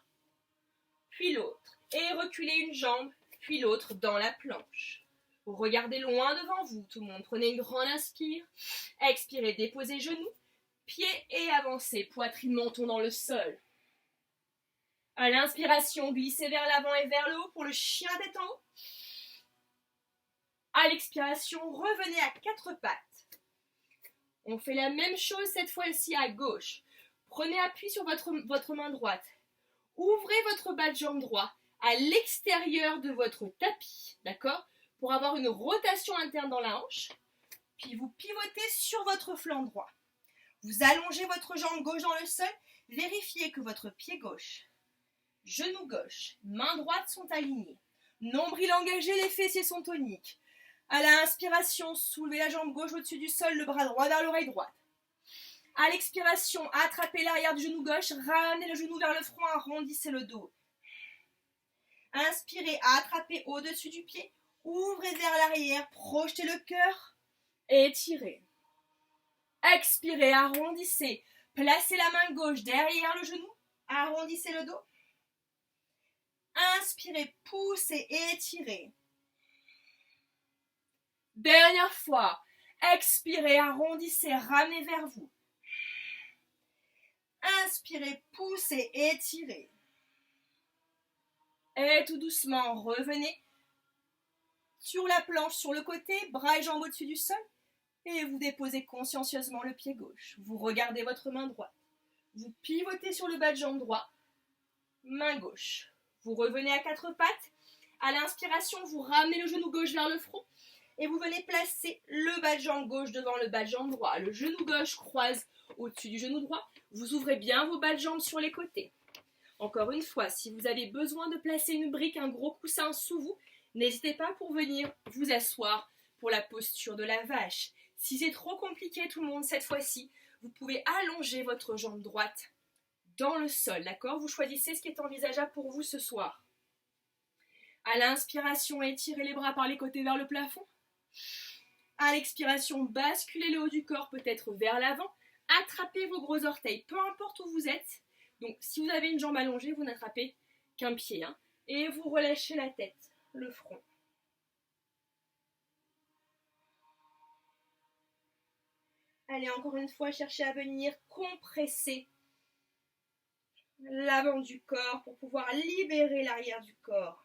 puis l'autre, et reculez une jambe, puis l'autre dans la planche. Vous regardez loin devant vous, tout le monde. Prenez une grande inspire, expirez, déposez genoux, pieds et avancez, poitrine, menton dans le sol. À l'inspiration, glissez vers l'avant et vers le haut pour le chien tête en haut. À l'expiration, revenez à quatre pattes. On fait la même chose cette fois-ci à gauche. Prenez appui sur votre main droite. Ouvrez votre bas de jambe droit à l'extérieur de votre tapis, d'accord? Pour avoir une rotation interne dans la hanche. Puis vous pivotez sur votre flanc droit. Vous allongez votre jambe gauche dans le sol. Vérifiez que votre pied gauche, genou gauche, main droite sont alignés. Nombril engagé, les fessiers sont toniques. À l'inspiration, soulevez la jambe gauche au-dessus du sol, le bras droit vers l'oreille droite. À l'expiration, attrapez l'arrière du genou gauche, ramenez le genou vers le front, arrondissez le dos. Inspirez, attrapez au-dessus du pied, ouvrez vers l'arrière, projetez le cœur, étirez. Expirez, arrondissez, placez la main gauche derrière le genou, arrondissez le dos. Inspirez, poussez, étirez. Dernière fois, expirez, arrondissez, ramenez vers vous. Inspirez, poussez, étirez. Et tout doucement, revenez sur la planche, sur le côté, bras et jambes au-dessus du sol. Et vous déposez consciencieusement le pied gauche. Vous regardez votre main droite. Vous pivotez sur le bas de jambe droit. Main gauche. Vous revenez à quatre pattes. À l'inspiration, vous ramenez le genou gauche vers le front. Et vous venez placer le bas de jambe gauche devant le bas de jambe droit. Le genou gauche croise au-dessus du genou droit. Vous ouvrez bien vos bas de jambes sur les côtés. Encore une fois, si vous avez besoin de placer une brique, un gros coussin sous vous, n'hésitez pas pour venir vous asseoir pour la posture de la vache. Si c'est trop compliqué tout le monde cette fois-ci, vous pouvez allonger votre jambe droite dans le sol, d'accord? Vous choisissez ce qui est envisageable pour vous ce soir. À l'inspiration, étirez les bras par les côtés vers le plafond. À l'expiration, basculez le haut du corps peut-être vers l'avant. Attrapez vos gros orteils, peu importe où vous êtes. Donc, si vous avez une jambe allongée, vous n'attrapez qu'un pied. Et vous relâchez la tête, le front. Allez, encore une fois, cherchez à venir compresser l'avant du corps pour pouvoir libérer l'arrière du corps.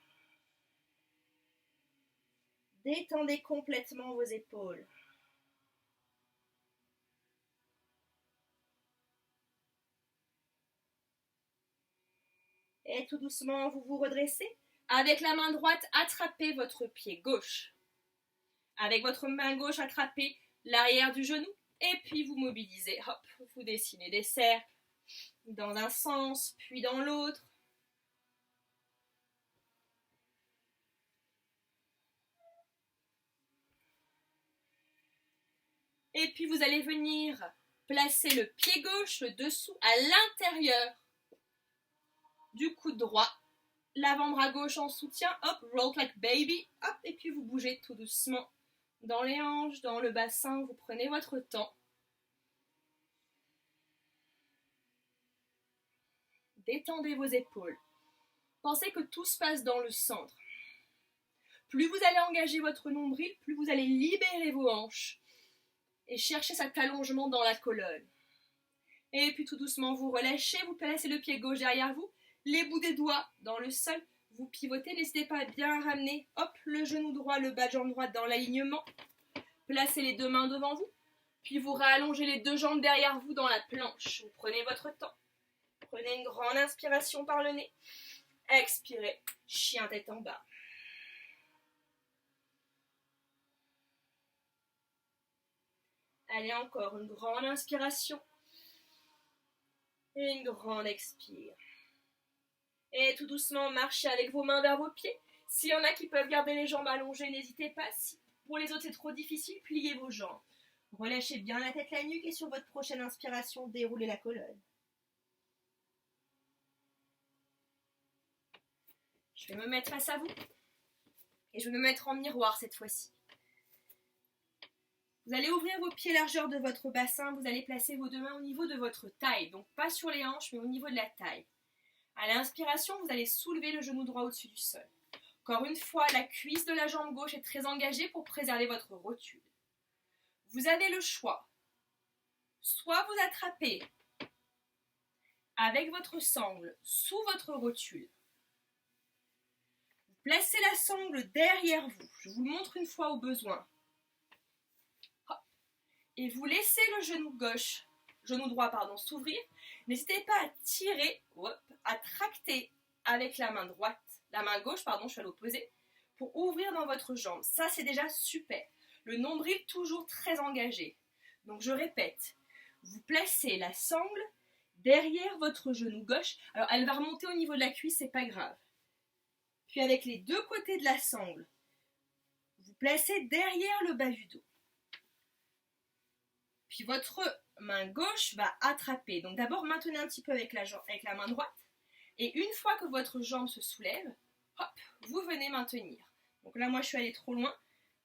Détendez complètement vos épaules. Et tout doucement, vous vous redressez. Avec la main droite, attrapez votre pied gauche. Avec votre main gauche, attrapez l'arrière du genou. Et puis vous mobilisez. Hop, vous dessinez des cercles dans un sens, puis dans l'autre. Et puis vous allez venir placer le pied gauche, le dessous, à l'intérieur du coude droit. L'avant-bras gauche en soutien, hop, roll like baby, hop, et puis vous bougez tout doucement dans les hanches, dans le bassin, vous prenez votre temps. Détendez vos épaules. Pensez que tout se passe dans le centre. Plus vous allez engager votre nombril, plus vous allez libérer vos hanches et chercher cet allongement dans la colonne. Et puis tout doucement, vous relâchez, vous placez le pied gauche derrière vous, les bouts des doigts dans le sol, vous pivotez, n'hésitez pas à bien ramener, hop, le genou droit, le bas de jambe droite dans l'alignement. Placez les deux mains devant vous, puis vous réallongez les deux jambes derrière vous dans la planche. Vous prenez votre temps. Prenez une grande inspiration par le nez. Expirez, chien tête en bas. Allez, encore une grande inspiration. Et une grande expire. Et tout doucement, marchez avec vos mains vers vos pieds. S'il y en a qui peuvent garder les jambes allongées, n'hésitez pas. Si pour les autres c'est trop difficile, pliez vos jambes. Relâchez bien la tête, la nuque et sur votre prochaine inspiration, déroulez la colonne. Je vais me mettre face à vous et je vais me mettre en miroir cette fois-ci. Vous allez ouvrir vos pieds largeur de votre bassin, vous allez placer vos deux mains au niveau de votre taille, donc pas sur les hanches mais au niveau de la taille. À l'inspiration, vous allez soulever le genou droit au-dessus du sol. Encore une fois, la cuisse de la jambe gauche est très engagée pour préserver votre rotule. Vous avez le choix. Soit vous attrapez avec votre sangle sous votre rotule. Vous placez la sangle derrière vous. Je vous le montre une fois au besoin. Et vous laissez le genou droit s'ouvrir. N'hésitez pas à tirer, à tracter avec la main droite, la main gauche, je suis à l'opposé, pour ouvrir dans votre jambe. Ça, c'est déjà super. Le nombril toujours très engagé. Donc, je répète, vous placez la sangle derrière votre genou gauche. Alors, elle va remonter au niveau de la cuisse, c'est pas grave. Puis, avec les deux côtés de la sangle, vous placez derrière le bas du dos. Puis, votre main gauche va attraper. Donc, d'abord, maintenez un petit peu avec la main droite. Et une fois que votre jambe se soulève, hop, vous venez maintenir. Donc là, moi, je suis allée trop loin.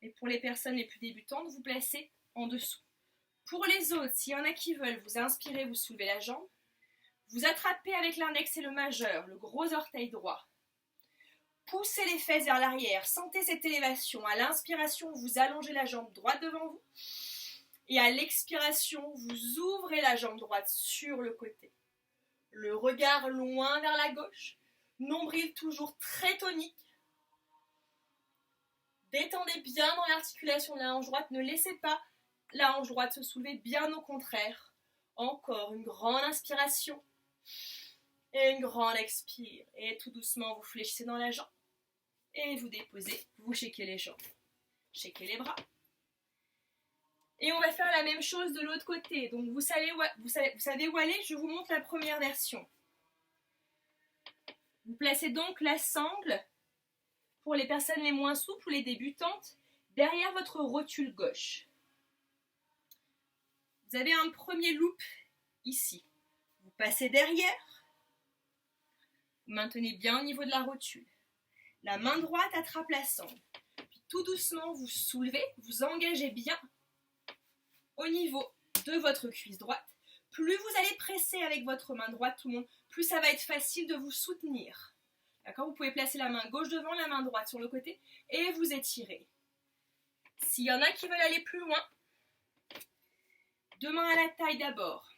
Mais pour les personnes les plus débutantes, vous placez en dessous. Pour les autres, s'il y en a qui veulent, vous inspirez, vous soulevez la jambe. Vous attrapez avec l'index et le majeur, le gros orteil droit. Poussez les fesses vers l'arrière. Sentez cette élévation. À l'inspiration, vous allongez la jambe droite devant vous. Et à l'expiration, vous ouvrez la jambe droite sur le côté. Le regard loin vers la gauche. Nombril toujours très tonique. Détendez bien dans l'articulation de la hanche droite. Ne laissez pas la hanche droite se soulever, bien au contraire. Encore une grande inspiration. Et une grande expire. Et tout doucement, vous fléchissez dans la jambe. Et vous déposez, vous shakez les jambes. Shakez les bras. Et on va faire la même chose de l'autre côté. Donc vous savez où aller, je vous montre la première version. Vous placez donc la sangle, pour les personnes les moins souples ou les débutantes, derrière votre rotule gauche. Vous avez un premier loop ici. Vous passez derrière. Vous maintenez bien au niveau de la rotule. La main droite attrape la sangle. Puis tout doucement, vous soulevez, vous engagez bien au niveau de votre cuisse droite. Plus vous allez presser avec votre main droite, tout le monde, plus ça va être facile de vous soutenir. D'accord ? Vous pouvez placer la main gauche devant, la main droite sur le côté et vous étirez. S'il y en a qui veulent aller plus loin, deux mains à la taille d'abord.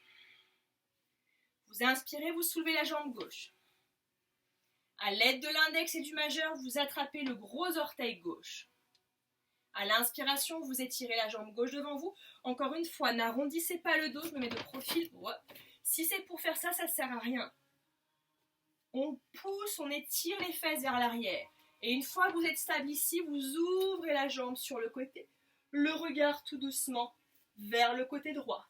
Vous inspirez, vous soulevez la jambe gauche. À l'aide de l'index et du majeur, vous attrapez le gros orteil gauche. À l'inspiration, vous étirez la jambe gauche devant vous. Encore une fois, n'arrondissez pas le dos, je me mets de profil. Si c'est pour faire ça, ça ne sert à rien. On pousse, on étire les fesses vers l'arrière. Et une fois que vous êtes stable ici, vous ouvrez la jambe sur le côté. Le regard tout doucement vers le côté droit.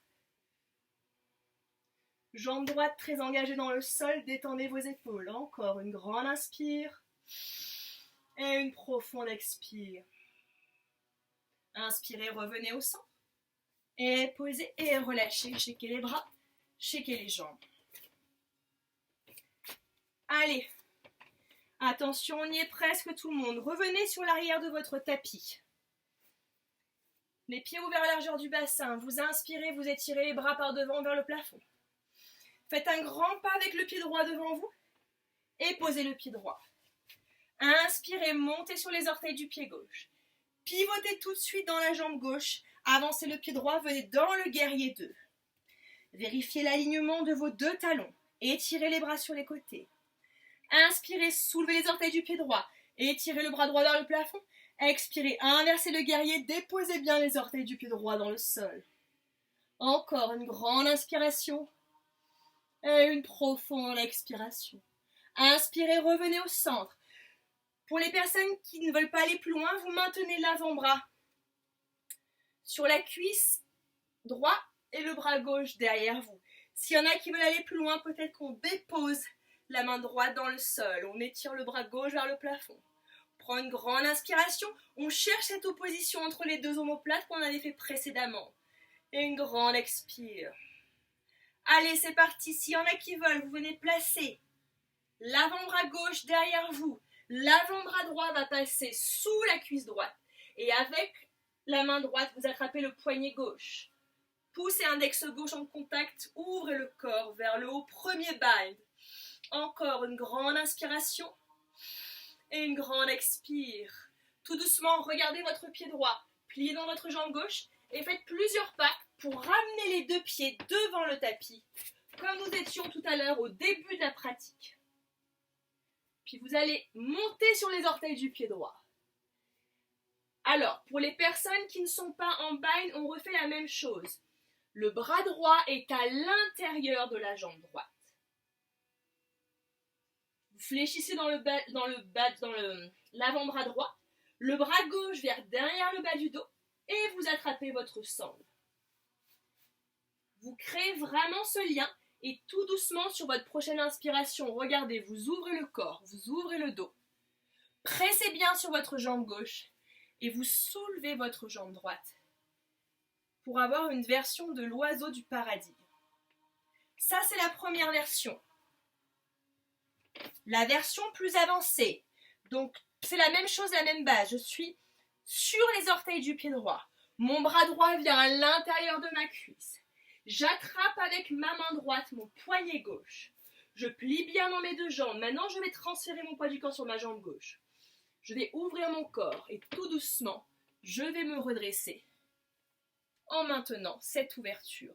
Jambe droite très engagée dans le sol, détendez vos épaules. Encore une grande inspire. Et une profonde expire. Inspirez, revenez au centre. Et posez et relâchez. Shakez les bras, shakez les jambes. Allez, attention, on y est presque tout le monde. Revenez sur l'arrière de votre tapis. Les pieds ouverts à la largeur du bassin. Vous inspirez, vous étirez les bras par devant vers le plafond. Faites un grand pas avec le pied droit devant vous et posez le pied droit. Inspirez, montez sur les orteils du pied gauche. Pivotez tout de suite dans la jambe gauche. Avancez le pied droit, venez dans le guerrier 2. Vérifiez l'alignement de vos deux talons. Étirez les bras sur les côtés. Inspirez, soulevez les orteils du pied droit. Étirez le bras droit vers le plafond. Expirez, inversez le guerrier. Déposez bien les orteils du pied droit dans le sol. Encore une grande inspiration. Et une profonde expiration. Inspirez, revenez au centre. Pour les personnes qui ne veulent pas aller plus loin, vous maintenez l'avant-bras sur la cuisse droit et le bras gauche derrière vous. S'il y en a qui veulent aller plus loin, peut-être qu'on dépose la main droite dans le sol. On étire le bras gauche vers le plafond. On prend une grande inspiration. On cherche cette opposition entre les deux omoplates qu'on avait fait précédemment. Et une grande expire. Allez, c'est parti. S'il y en a qui veulent, vous venez placer l'avant-bras gauche derrière vous. L'avant-bras droit va passer sous la cuisse droite. Et avec la main droite, vous attrapez le poignet gauche. Pouce et index gauche en contact. Ouvrez le corps vers le haut. Premier bind. Encore une grande inspiration. Et une grande expire. Tout doucement, regardez votre pied droit. Pliez dans votre jambe gauche. Et faites plusieurs pas pour ramener les deux pieds devant le tapis. Comme nous étions tout à l'heure au début de la pratique. Puis vous allez monter sur les orteils du pied droit. Alors, pour les personnes qui ne sont pas en bind, on refait la même chose. Le bras droit est à l'intérieur de la jambe droite. Vous fléchissez dans l'avant-bras droit, le bras gauche vers derrière le bas du dos et vous attrapez votre sangle. Vous créez vraiment ce lien. Et tout doucement, sur votre prochaine inspiration, regardez, vous ouvrez le corps, vous ouvrez le dos. Pressez bien sur votre jambe gauche et vous soulevez votre jambe droite pour avoir une version de l'oiseau du paradis. Ça, c'est la première version. La version plus avancée. Donc, c'est la même chose, la même base. Je suis sur les orteils du pied droit. Mon bras droit vient à l'intérieur de ma cuisse. J'attrape avec ma main droite mon poignet gauche. Je plie bien dans mes deux jambes. Maintenant, je vais transférer mon poids du corps sur ma jambe gauche. Je vais ouvrir mon corps et tout doucement, je vais me redresser. En maintenant cette ouverture,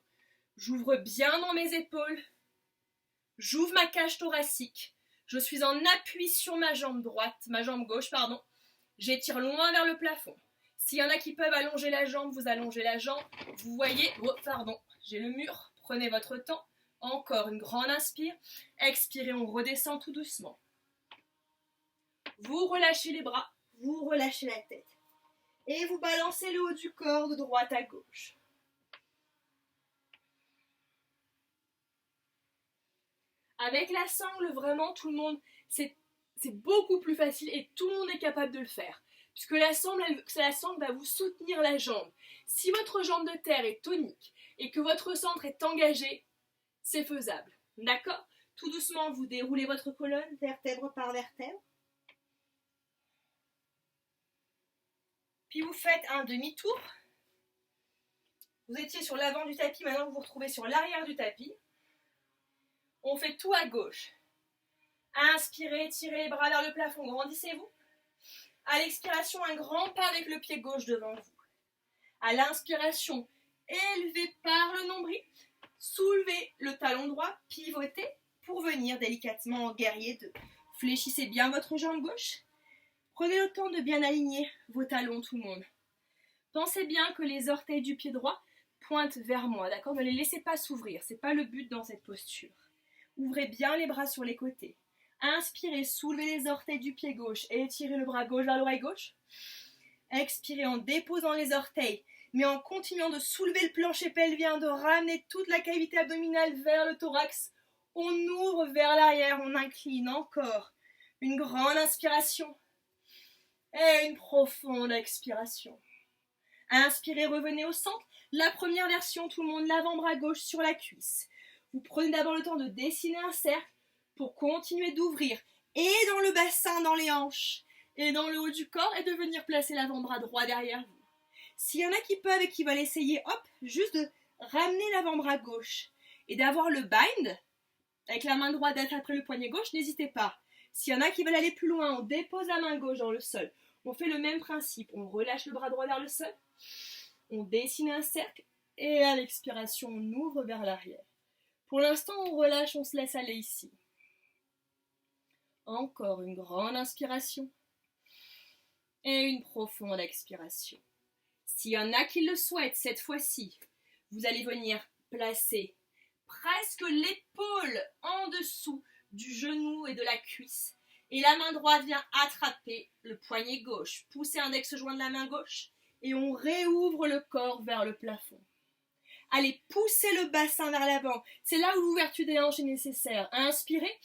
j'ouvre bien dans mes épaules. J'ouvre ma cage thoracique. Je suis en appui sur ma jambe gauche. J'étire loin vers le plafond. S'il y en a qui peuvent allonger la jambe, vous allongez la jambe. Vous voyez, j'ai le mur. Prenez votre temps. Encore une grande inspire. Expirez, on redescend tout doucement. Vous relâchez les bras, vous relâchez la tête. Et vous balancez le haut du corps de droite à gauche. Avec la sangle, vraiment, tout le monde, c'est beaucoup plus facile et tout le monde est capable de le faire. Puisque la sangle va vous soutenir la jambe. Si votre jambe de terre est tonique et que votre centre est engagé, c'est faisable. D'accord ? Tout doucement, vous déroulez votre colonne, vertèbre par vertèbre. Puis vous faites un demi-tour. Vous étiez sur l'avant du tapis, maintenant vous vous retrouvez sur l'arrière du tapis. On fait tout à gauche. Inspirez, tirez les bras vers le plafond, grandissez-vous. À l'expiration, un grand pas avec le pied gauche devant vous. À l'inspiration, élevez par le nombril. Soulevez le talon droit, pivotez pour venir délicatement en guerrier 2. Fléchissez bien votre jambe gauche. Prenez le temps de bien aligner vos talons, tout le monde. Pensez bien que les orteils du pied droit pointent vers moi, d'accord ? Ne les laissez pas s'ouvrir, ce n'est pas le but dans cette posture. Ouvrez bien les bras sur les côtés. Inspirez, soulevez les orteils du pied gauche et étirez le bras gauche vers l'oreille gauche. Expirez en déposant les orteils, mais en continuant de soulever le plancher pelvien, de ramener toute la cavité abdominale vers le thorax. On ouvre vers l'arrière, on incline encore. Une grande inspiration et une profonde expiration. Inspirez, revenez au centre. La première version, tout le monde, l'avant-bras gauche sur la cuisse. Vous prenez d'abord le temps de dessiner un cercle pour continuer d'ouvrir et dans le bassin, dans les hanches et dans le haut du corps et de venir placer l'avant-bras droit derrière vous. S'il y en a qui peuvent et qui veulent essayer, juste de ramener l'avant-bras gauche et d'avoir le bind avec la main droite d'être après le poignet gauche, n'hésitez pas. S'il y en a qui veulent aller plus loin, on dépose la main gauche dans le sol. On fait le même principe, on relâche le bras droit vers le sol, on dessine un cercle et à l'expiration, on ouvre vers l'arrière. Pour l'instant, on relâche, on se laisse aller ici. Encore une grande inspiration et une profonde expiration. S'il y en a qui le souhaitent, cette fois-ci, vous allez venir placer presque l'épaule en dessous du genou et de la cuisse. Et la main droite vient attraper le poignet gauche. Poussez index joint de la main gauche et on réouvre le corps vers le plafond. Allez, poussez le bassin vers l'avant. C'est là où l'ouverture des hanches est nécessaire. Inspirez,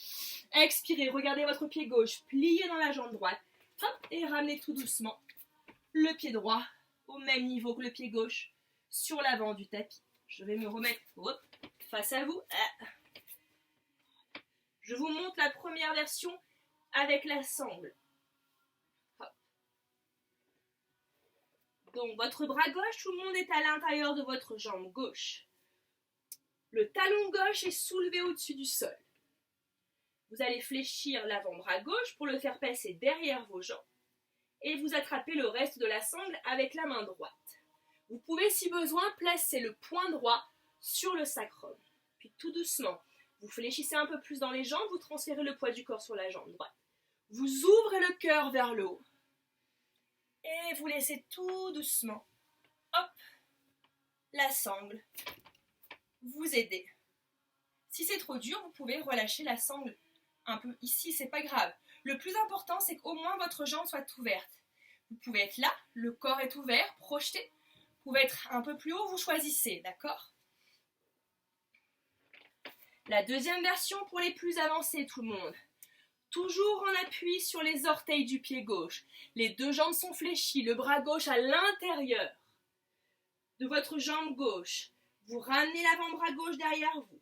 expirez. Regardez votre pied gauche, pliez dans la jambe droite. Hop, et ramenez tout doucement le pied droit au même niveau que le pied gauche sur l'avant du tapis. Je vais me remettre face à vous. Je vous montre la première version avec la sangle. Hop. Donc, votre bras gauche, tout le monde est à l'intérieur de votre jambe gauche. Le talon gauche est soulevé au-dessus du sol. Vous allez fléchir l'avant-bras gauche pour le faire passer derrière vos jambes et vous attrapez le reste de la sangle avec la main droite. Vous pouvez, si besoin, placer le poing droit sur le sacrum. Puis tout doucement, vous fléchissez un peu plus dans les jambes, vous transférez le poids du corps sur la jambe droite. Vous ouvrez le cœur vers le haut. Et vous laissez tout doucement, hop, la sangle vous aider. Si c'est trop dur, vous pouvez relâcher la sangle un peu ici, c'est pas grave. Le plus important, c'est qu'au moins votre jambe soit ouverte. Vous pouvez être là, le corps est ouvert, projeté. Vous pouvez être un peu plus haut, vous choisissez, d'accord? La deuxième version pour les plus avancés, tout le monde. Toujours en appui sur les orteils du pied gauche. Les deux jambes sont fléchies, le bras gauche à l'intérieur de votre jambe gauche. Vous ramenez l'avant-bras gauche derrière vous.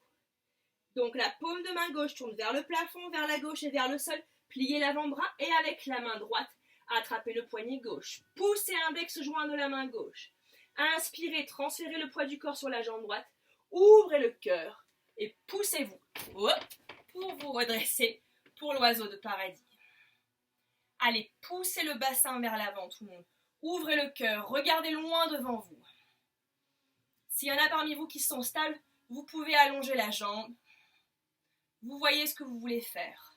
Donc la paume de main gauche tourne vers le plafond, vers la gauche et vers le sol. Pliez l'avant-bras et avec la main droite, attrapez le poignet gauche. Poussez index joint de la main gauche. Inspirez, transférez le poids du corps sur la jambe droite. Ouvrez le cœur et poussez-vous pour vous redresser pour l'oiseau de paradis. Allez, poussez le bassin vers l'avant tout le monde. Ouvrez le cœur, regardez loin devant vous. S'il y en a parmi vous qui sont stables, vous pouvez allonger la jambe. Vous voyez ce que vous voulez faire.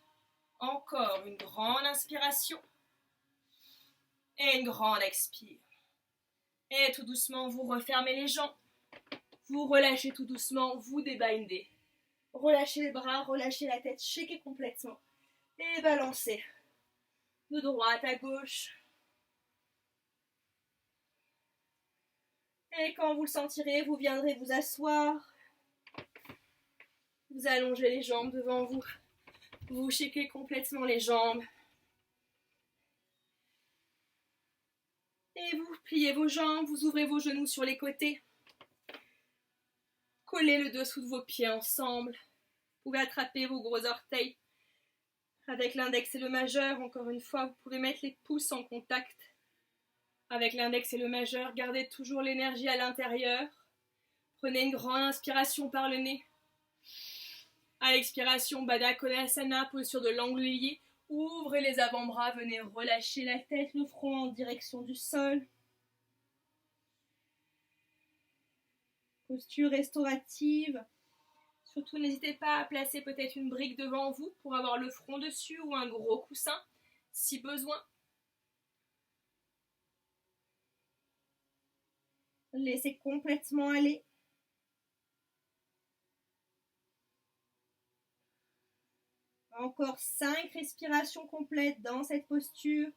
Encore une grande inspiration et une grande expire. Et tout doucement, vous refermez les jambes. Vous relâchez tout doucement, vous débindez. Relâchez les bras, relâchez la tête, shakez complètement. Et balancez de droite à gauche. Et quand vous le sentirez, vous viendrez vous asseoir. Vous allongez les jambes devant vous. Vous shakez complètement les jambes. Et vous pliez vos jambes, vous ouvrez vos genoux sur les côtés. Collez le dessous de vos pieds ensemble. Vous pouvez attraper vos gros orteils. Avec l'index et le majeur, encore une fois, vous pouvez mettre les pouces en contact. Avec l'index et le majeur, gardez toujours l'énergie à l'intérieur. Prenez une grande inspiration par le nez. À l'expiration, Baddha Konasana, posture de l'anglier. Ouvrez les avant-bras, venez relâcher la tête, le front en direction du sol. Posture restaurative. Surtout, n'hésitez pas à placer peut-être une brique devant vous pour avoir le front dessus ou un gros coussin, si besoin. Laissez complètement aller. Encore 5 respirations complètes dans cette posture.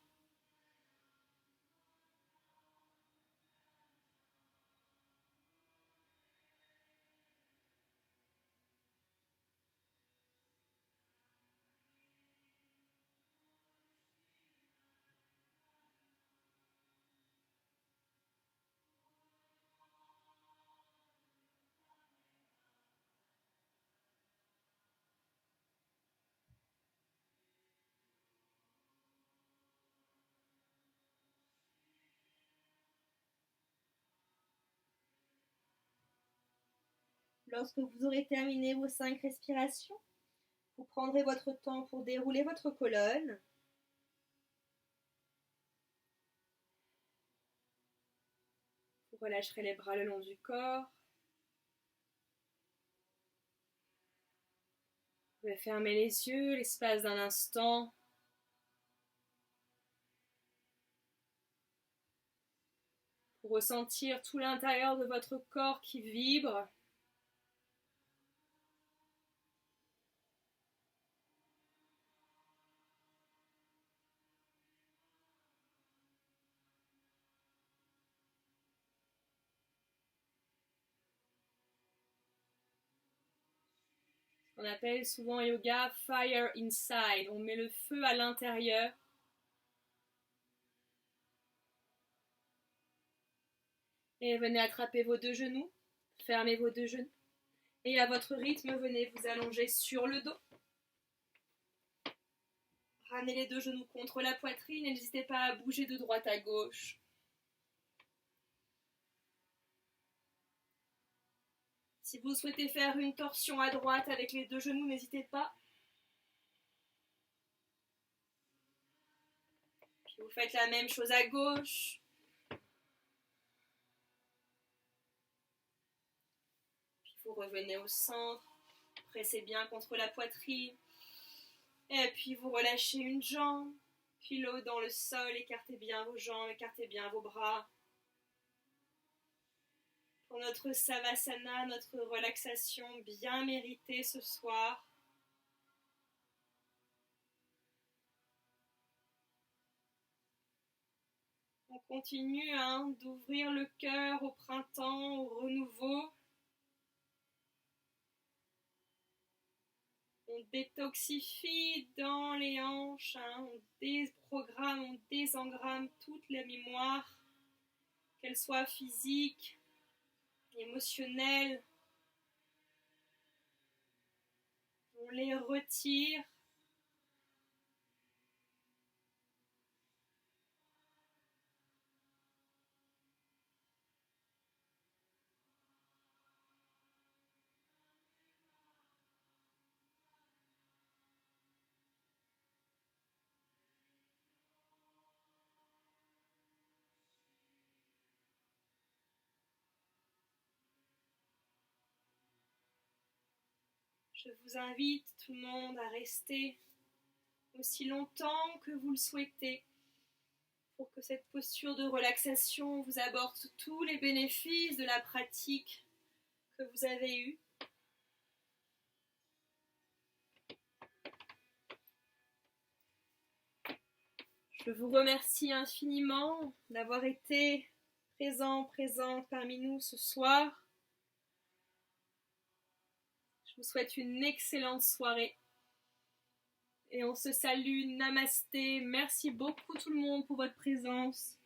Lorsque vous aurez terminé vos 5 respirations, vous prendrez votre temps pour dérouler votre colonne. Vous relâcherez les bras le long du corps. Vous pouvez fermer les yeux l'espace d'un instant. Pour ressentir tout l'intérieur de votre corps qui vibre. On appelle souvent en yoga fire inside. On met le feu à l'intérieur. Et venez attraper vos deux genoux. Fermez vos deux genoux. Et à votre rythme, venez vous allonger sur le dos. Ramenez les deux genoux contre la poitrine et n'hésitez pas à bouger de droite à gauche. Si vous souhaitez faire une torsion à droite avec les deux genoux, n'hésitez pas. Puis vous faites la même chose à gauche. Puis vous revenez au centre. Pressez bien contre la poitrine. Et puis vous relâchez une jambe. Puis l'autre dans le sol. Écartez bien vos jambes, écartez bien vos bras. Pour notre savasana, notre relaxation bien méritée ce soir. On continue d'ouvrir le cœur au printemps, au renouveau. On détoxifie dans les hanches, on déprogramme, on désengramme toute la mémoire, qu'elle soit physique, émotionnelle. On les retire. Je vous invite tout le monde à rester aussi longtemps que vous le souhaitez pour que cette posture de relaxation vous apporte tous les bénéfices de la pratique que vous avez eue. Je vous remercie infiniment d'avoir été présente parmi nous ce soir. Je vous souhaite une excellente soirée. Et on se salue, namasté. Merci beaucoup tout le monde pour votre présence.